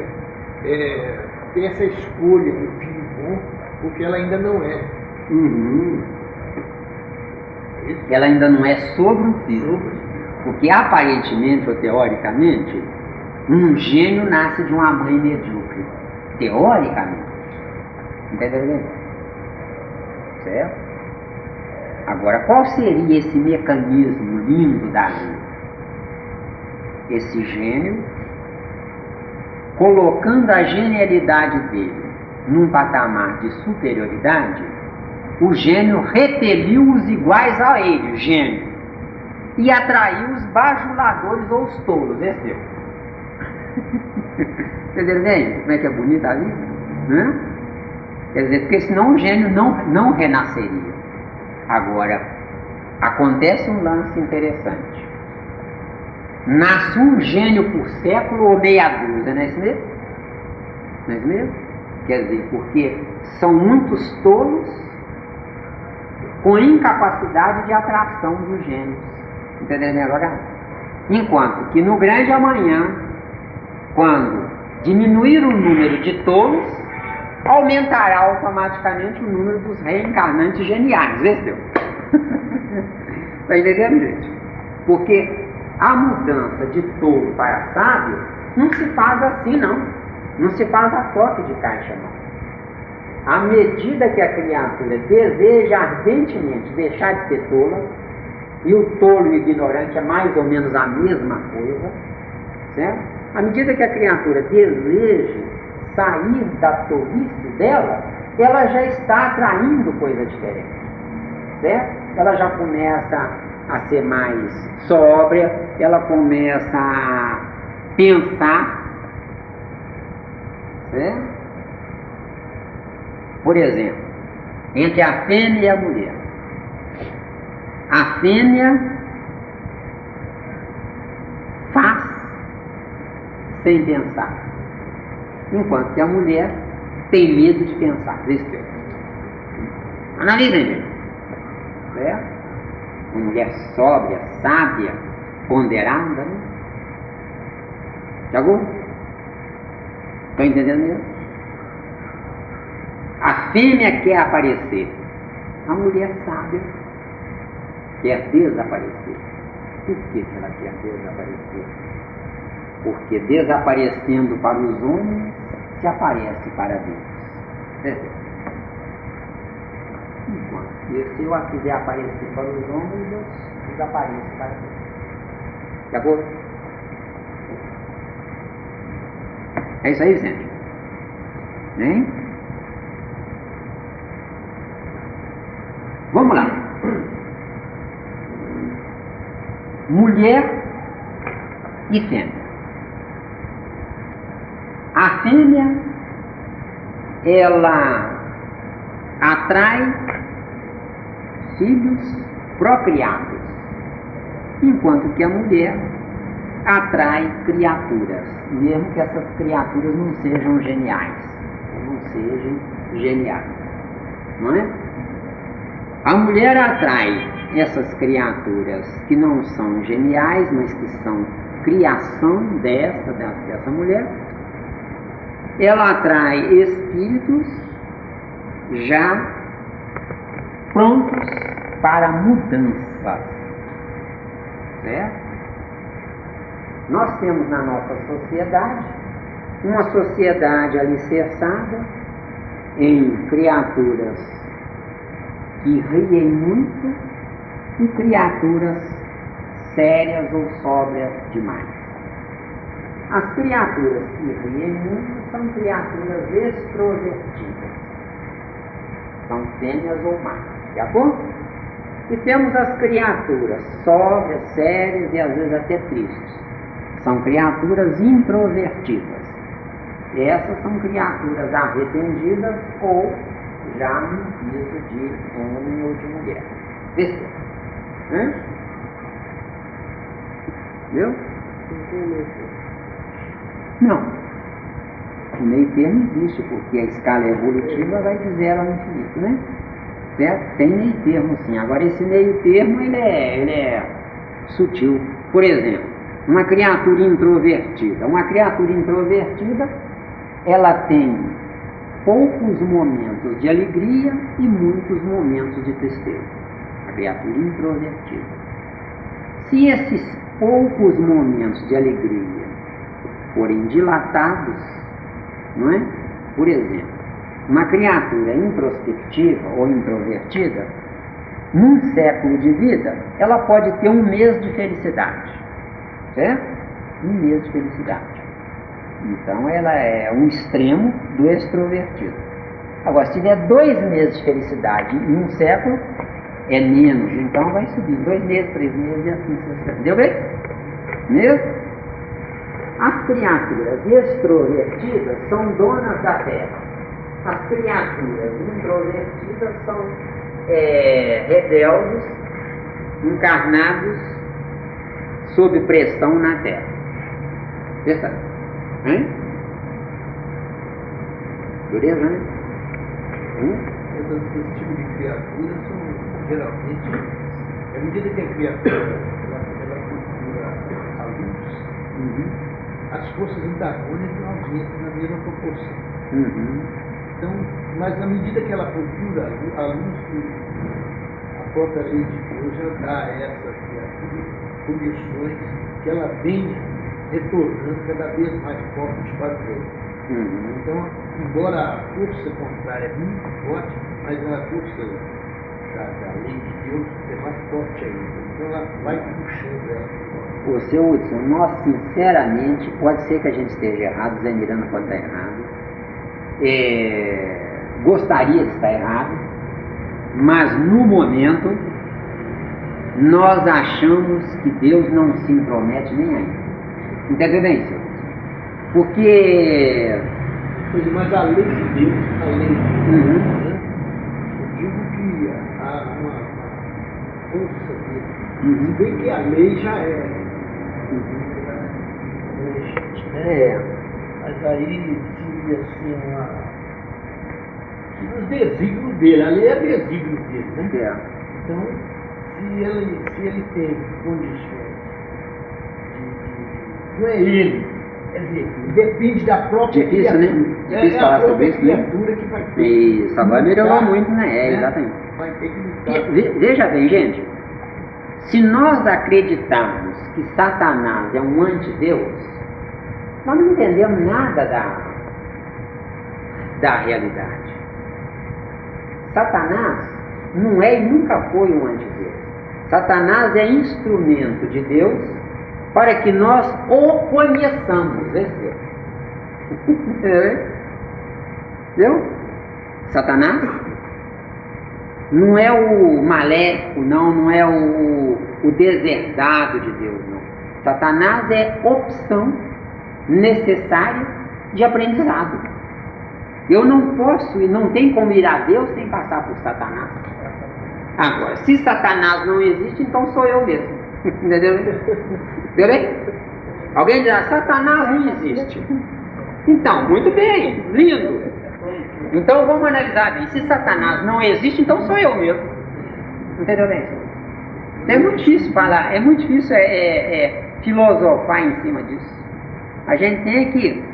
ter essa escolha do filho bom, porque ela ainda não é. Ela ainda não é sobre o filho. Porque aparentemente ou teoricamente, um gênio nasce de uma mãe medíocre. teoricamente. Entendeu? Certo? Agora, qual seria esse mecanismo lindo da vida? Esse gênio, colocando a genialidade dele num patamar de superioridade, o gênio repeliu os iguais a ele, o gênio, e atraiu os bajuladores ou os tolos. Esse deu. Entendeu bem como é que é bonita a vida? Né? Quer dizer, porque senão o gênio não renasceria. Agora, acontece um lance interessante. Nasce um gênio por século ou meia dúzia, não é isso mesmo? Não é isso mesmo? Quer dizer, porque são muitos tolos com incapacidade de atração dos gênios. Entendeu agora? Enquanto que no grande amanhã, quando diminuir o número de tolos, aumentará automaticamente o número dos reencarnantes geniais. Vê se deu? Está entendendo, gente? Porque a mudança de tolo para sábio não se faz assim, não. Não se faz a toque de caixa, não. À medida que a criatura deseja ardentemente deixar de ser tola, e o tolo e o ignorante é mais ou menos a mesma coisa, certo? À medida que a criatura deseja sair da tolice dela, ela já está atraindo coisa diferente, certo? Ela já começa a ser mais sóbria, ela começa a pensar, certo? Por exemplo, entre a fêmea e a mulher. A fêmea faz sem pensar, enquanto que a mulher tem medo de pensar. Analisem bem, certo? Uma mulher sóbria, sábia, ponderada, né? Jagou? Estão entendendo mesmo? A fêmea quer aparecer, a mulher sábia quer desaparecer. Por que ela quer desaparecer? Porque desaparecendo para os homens, se aparece para Deus. Enquanto que se eu a quiser aparecer para os homens, eu desapareço para Deus. De acordo? É isso aí, gente. Hein? Vamos lá. Mulher e fêmea. A fêmea, ela atrai filhos procriados, enquanto que a mulher atrai criaturas, mesmo que essas criaturas não sejam geniais, não é? A mulher atrai essas criaturas que não são geniais, mas que são criação dessa mulher. Ela atrai espíritos já prontos para mudança, certo? Nós temos na nossa sociedade uma sociedade alicerçada em criaturas que riem muito e criaturas sérias ou sóbrias demais. As criaturas que riem muito são criaturas extrovertidas, são fêmeas ou machos, de acordo? E temos as criaturas sóbrias, sérias e às vezes até tristes, são criaturas introvertidas. Essas são criaturas arrependidas ou já no piso de homem ou de mulher. Vê. Viu? Não. O meio termo existe, porque a escala evolutiva vai de 0 ao infinito, né? Certo? Tem meio termo sim. Agora esse meio termo ele é sutil. Por exemplo, uma criatura introvertida. Uma criatura introvertida, ela tem poucos momentos de alegria e muitos momentos de tristeza. A criatura introvertida. Se esses poucos momentos de alegria forem dilatados, não é? Por exemplo, uma criatura introspectiva ou introvertida, num século de vida, ela pode ter 1 mês de felicidade, certo? 1 mês de felicidade. Então ela é um extremo do extrovertido. Agora, se tiver 2 meses de felicidade em um século, é menos, então vai subir 2 meses, 3 meses e assim sucessivamente. Deu bem? Mesmo? As criaturas extrovertidas são donas da terra. As criaturas introvertidas são rebeldes, encarnados sob pressão na terra. Percebe? Hein? Dureza, né? Esse tipo de criatura são geralmente, à medida que a criatura ela procura a luz, as forças antagônicas aumentam na mesma proporção. Então, mas à medida que ela procura a luz, a própria lei de Deus já dá a essa criatura condições que ela venha retornando cada vez mais forte para Deus. Então, embora a força contrária é muito forte, mas a força da lei de Deus é mais forte ainda. Então ela vai puxando ela. Ô, seu Hudson, nós sinceramente, pode ser que a gente esteja errado, Zé Miranda pode estar errado, gostaria de estar errado, mas no momento nós achamos que Deus não se intromete nem aí. Entendeu bem, senhor? Porque... Mas a lei de Deus, a lei de Deus, né? Eu digo que há uma força dele. Se bem que a lei já é né? Mas aí seria assim os desígnios dele, a lei é desígnio dele, né? Então, se ele tem condições não é ele, quer dizer, depende da própria criatura. Difícil, né? Difícil falar sobre isso, né? Que vai ter isso, agora melhorou muito, né? Exatamente. Vai ter que lutar. Veja bem, gente, se nós acreditarmos que Satanás é um antideus, nós não entendemos nada da realidade. Satanás não é e nunca foi um antideus. Satanás é instrumento de Deus para que nós o conheçamos. Entendeu? Satanás não é o maléfico, não é o deserdado de Deus, não. Satanás é opção necessária de aprendizado. Eu não posso e não tem como ir a Deus sem passar por Satanás. Agora, se Satanás não existe, então sou eu mesmo. Entendeu? Entendeu bem? Alguém diz, Satanás não existe. Então, muito bem, lindo. Então vamos analisar bem. Se Satanás não existe, então sou eu mesmo. Entendeu bem? É muito difícil falar, é muito difícil filosofar em cima disso. A gente tem que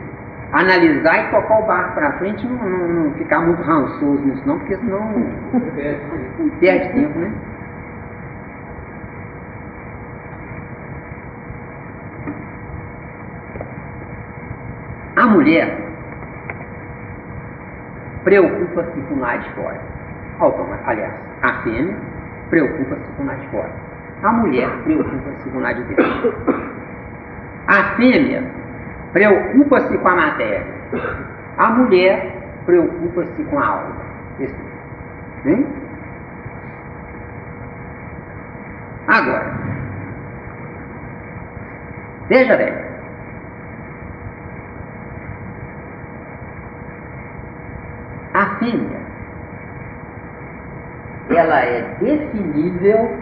analisar e tocar o barco para frente, não ficar muito rançoso nisso não, porque senão perde tempo, né? A mulher preocupa-se com o lado de fora. Aliás, a fêmea preocupa-se com o lado de fora. A mulher preocupa-se com o lado de dentro. A fêmea preocupa-se com a matéria. A mulher preocupa-se com a alma. Hein? Agora, veja bem. A fêmea, ela é definível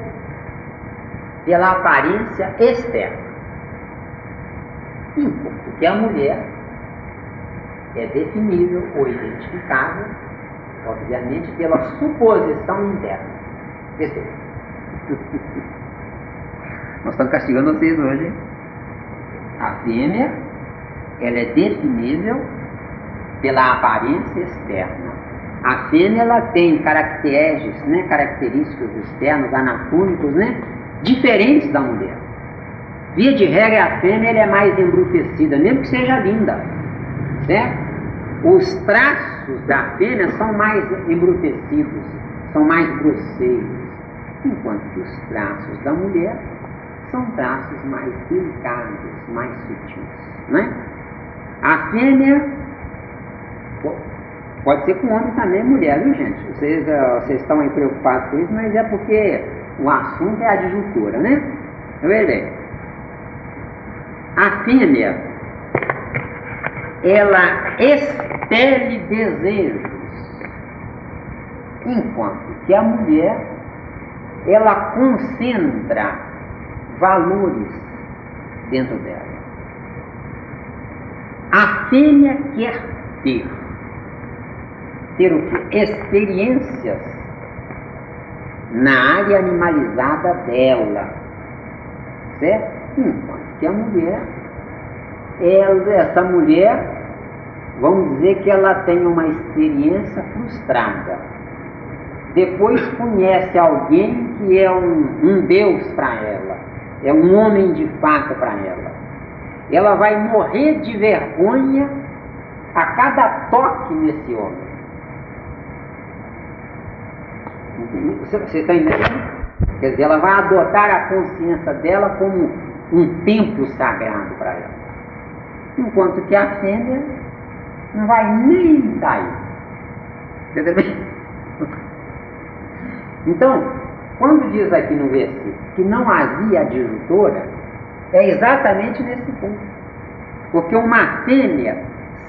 pela aparência externa, enquanto que a mulher é definível ou identificável, obviamente, pela suposição interna. Nós estamos castigando vocês hoje. A fêmea, ela é definível pela aparência externa. A fêmea, ela tem características externas, anatômicos, diferentes da mulher. Via de regra, a fêmea ela é mais embrutecida, mesmo que seja linda, certo? os traços da fêmea são mais embrutecidos, são mais grosseiros, enquanto que os traços da mulher são traços mais delicados, mais sutis, né? A fêmea pode ser com homem também, mulher, viu, gente? Vocês estão aí preocupados com isso, mas é porque o assunto é a adjuntura, né? Veja bem, a fêmea, ela expele desejos, enquanto que a mulher, ela concentra valores dentro dela. A fêmea quer ter o que? Experiências na área animalizada dela, certo? Enquanto que a mulher, essa mulher, vamos dizer que ela tem uma experiência frustrada. Depois conhece alguém que é um Deus para ela, é um homem de fato para ela. Ela vai morrer de vergonha a cada toque nesse homem. Você está entendendo? Quer dizer, ela vai adotar a consciência dela como um templo sagrado para ela. Enquanto que a fêmea não vai nem estar aí. Entendeu bem? Então, quando diz aqui no versículo que não havia adjuntora, é exatamente nesse ponto. Porque uma fêmea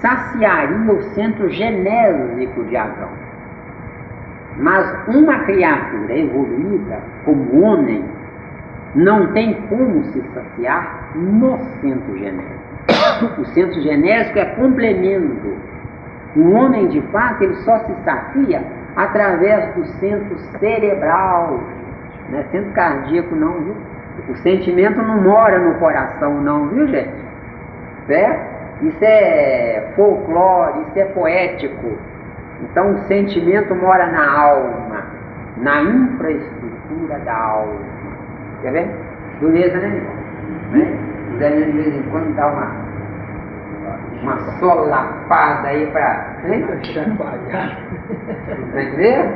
saciaria o centro genésico de Adão. Mas uma criatura evoluída, como o homem, não tem como se saciar no centro genésico. O centro genésico é complemento. O homem, de fato, ele só se sacia através do centro cerebral. Não é centro cardíaco não, viu? O sentimento não mora no coração não, viu, gente? Certo? Isso é folclore, isso é poético. Então o sentimento mora na alma, na infraestrutura da alma. Quer ver? Dureza, né? O Zé de vez em quando dá uma solapada aí para chacoalhar. Entendeu?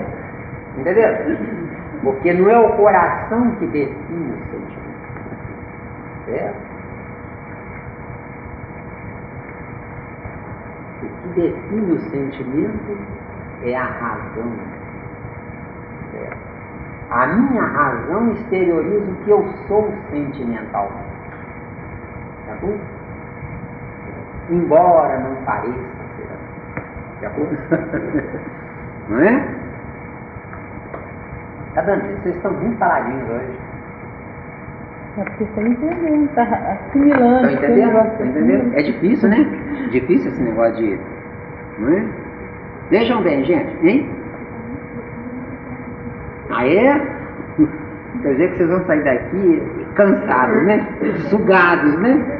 Entendeu? Porque não é o coração que define o sentimento. Certo? O que define o sentimento é a razão. Certo? A minha razão exterioriza o que eu sou sentimentalmente. Tá bom? Embora não pareça ser assim. Tá bom? Não é? Tá dando, vocês estão muito paradinhos hoje. É porque você entendendo, está assimilando. Estão entendendo? Entendendo? É difícil, né? Difícil esse negócio de... Não é? Vejam bem, gente, hein? Ah, é? Quer dizer que vocês vão sair daqui cansados, né? Sugados, né?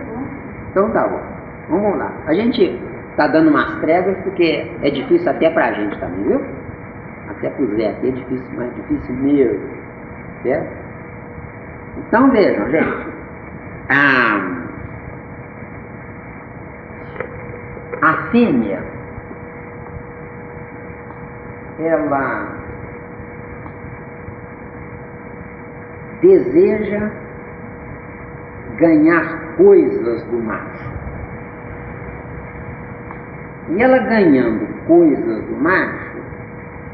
Então tá bom. Vamos lá. A gente tá dando umas tréguas porque é difícil até pra gente também, viu? Até pro Zé aqui é difícil, mas é difícil mesmo. Certo? Então vejam, gente. A fêmea, ela deseja ganhar coisas do macho. E ela ganhando coisas do macho,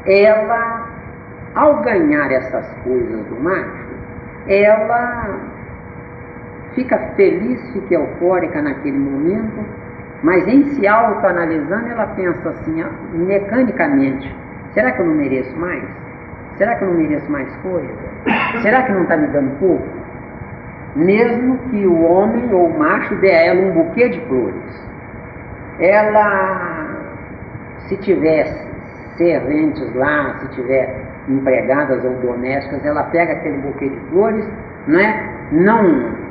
ela, ao ganhar essas coisas do macho, ela fica feliz, fica eufórica naquele momento, mas em se autoanalisando, ela pensa assim, mecanicamente, será que eu não mereço mais? Será que eu não mereço mais coisa? Será que não está me dando pouco? Mesmo que o homem ou o macho dê a ela um buquê de flores, ela, se tiver serventes lá, se tiver empregadas ou domésticas, ela pega aquele buquê de flores, né?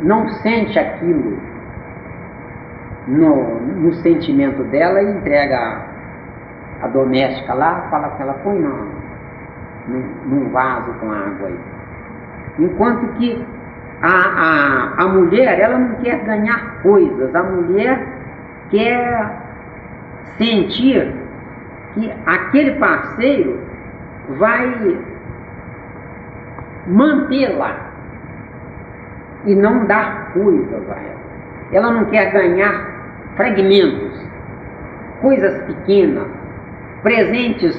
Não sente aquilo no sentimento dela e entrega a doméstica lá, fala que ela põe num vaso com água aí. Enquanto que a mulher, ela não quer ganhar coisas, a mulher quer sentir que aquele parceiro vai mantê-la e não dar coisas a ela. Ela não quer ganhar fragmentos, coisas pequenas, presentes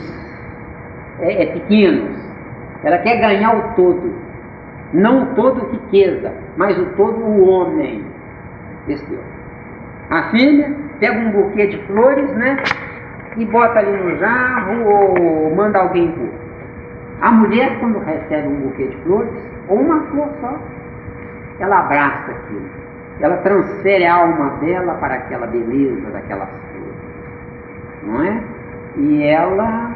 pequenos. Ela quer ganhar o todo, não o todo riqueza, mas o todo o homem. Entendeu? A filha pega um buquê de flores, né, e bota ali no jarro ou manda alguém pôr. A mulher, quando recebe um buquê de flores, ou uma flor só, ela abraça aquilo. Ela transfere a alma dela para aquela beleza daquelas flores, não é? E ela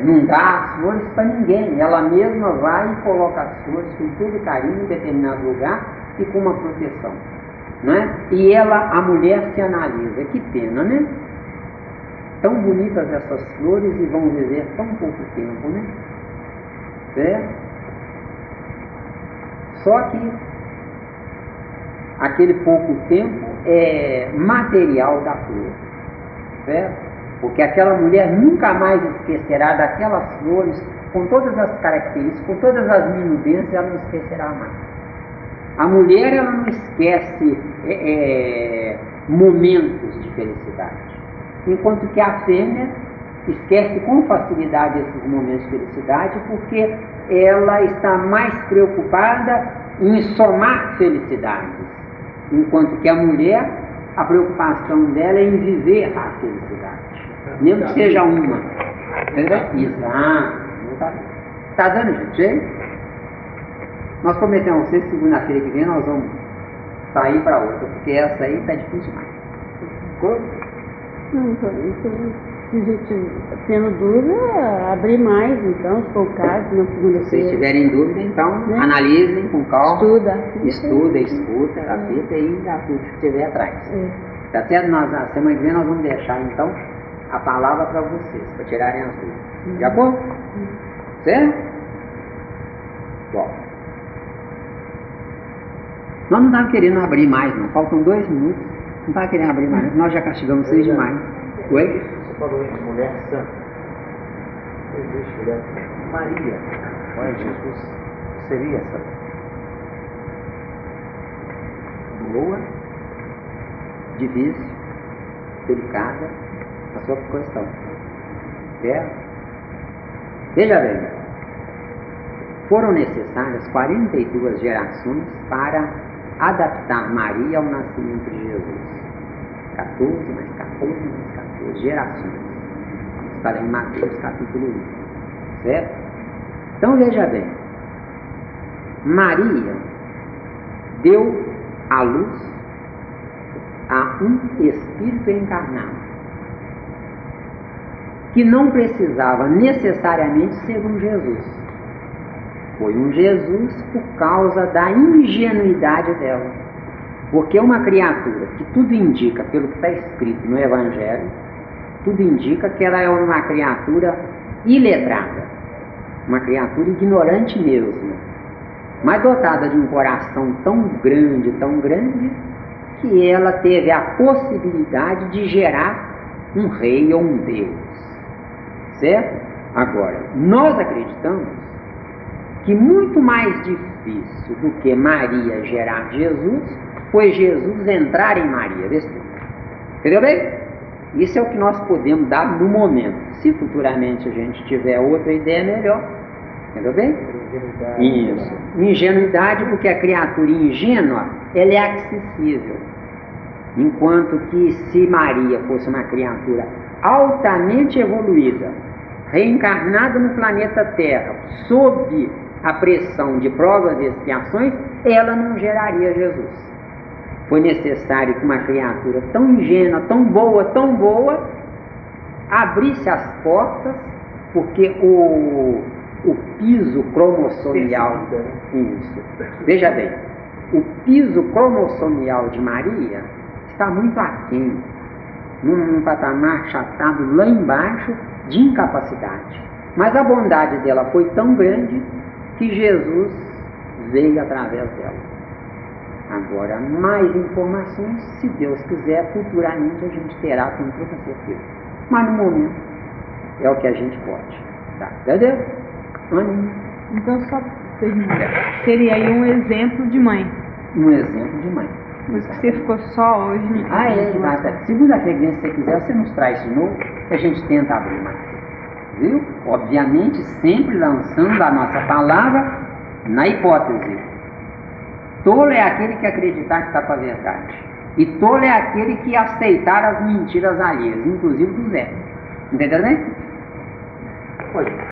não dá as flores para ninguém. Ela mesma vai e coloca as flores com todo carinho em determinado lugar e com uma proteção, não é? E a mulher se analisa. Que pena, né? Tão bonitas essas flores e vão viver tão pouco tempo, né? Certo? Só que aquele pouco tempo é material da flor, certo? Porque aquela mulher nunca mais esquecerá daquelas flores, com todas as características, com todas as minudências, ela não esquecerá mais. A mulher, ela não esquece momentos de felicidade, enquanto que a fêmea esquece com facilidade esses momentos de felicidade, porque ela está mais preocupada em somar felicidades, enquanto que a mulher, a preocupação dela é em viver a felicidade, mesmo que seja uma. Exato. Está dando, gente? Nós prometemos vocês, segunda-feira que vem nós vamos sair para outra, porque essa aí está difícil demais. Ficou? Não, se a gente tendo dúvida, abrir mais, então, se for o caso, na segunda-feira. Se vocês tiverem dúvida, então, né? Analisem com calma. Estuda, escuta, a fita e dá tudo que tiver atrás. Tá certo? Na semana que vem nós vamos deixar, então, a palavra para vocês, para tirarem as dúvidas. De acordo? Certo? Bom. Nós não estávamos querendo abrir mais, não. Faltam 2 minutos. Não estava querendo abrir mais. Nós já castigamos vocês demais. Oi? Você falou em mulher santa. Não existe mulher santa. Maria, mãe de Jesus, seria santa? Boa, difícil, delicada a sua questão. Certo? Veja bem, foram necessárias 42 gerações para adaptar Maria ao nascimento de Jesus. 14 mais 14 mais 14 gerações. Está em Mateus capítulo 1. Certo? Então veja bem, Maria deu à luz a um Espírito encarnado, que não precisava necessariamente ser um Jesus. Foi um Jesus por causa da ingenuidade dela. Porque uma criatura que tudo indica, pelo que está escrito no Evangelho, tudo indica que ela é uma criatura iletrada, uma criatura ignorante mesmo, mas dotada de um coração tão grande, que ela teve a possibilidade de gerar um rei ou um Deus. Certo? Agora, nós acreditamos que muito mais difícil do que Maria gerar Jesus, foi Jesus entrar em Maria. Entendeu bem? Isso é o que nós podemos dar no momento. Se futuramente a gente tiver outra ideia, melhor. Entendeu bem? Isso. Ingenuidade, porque a criatura ingênua, ela é acessível. Enquanto que se Maria fosse uma criatura altamente evoluída, reencarnada no planeta Terra, sob a pressão de provas e expiações, ela não geraria Jesus. Foi necessário que uma criatura tão ingênua, tão boa, abrisse as portas, porque o piso cromossomial... Isso. Veja bem, o piso cromossomial de Maria está muito aquém, num patamar achatado lá embaixo de incapacidade. Mas a bondade dela foi tão grande que Jesus veio através dela. Agora, mais informações, se Deus quiser, futuramente a gente terá com toda certeza. Mas no momento, é o que a gente pode. Tá? Entendeu? Então, só seria aí um exemplo de mãe. Um exemplo de mãe. Pois que você ficou só hoje. Exato. Segunda frequência, se você quiser, você nos traz de novo, que a gente tenta abrir mais. Viu? Obviamente, sempre lançando a nossa palavra na hipótese. Tolo é aquele que acreditar que está com a verdade. E tolo é aquele que aceitar as mentiras alheias, inclusive do Zé. Entendeu, né? Pois.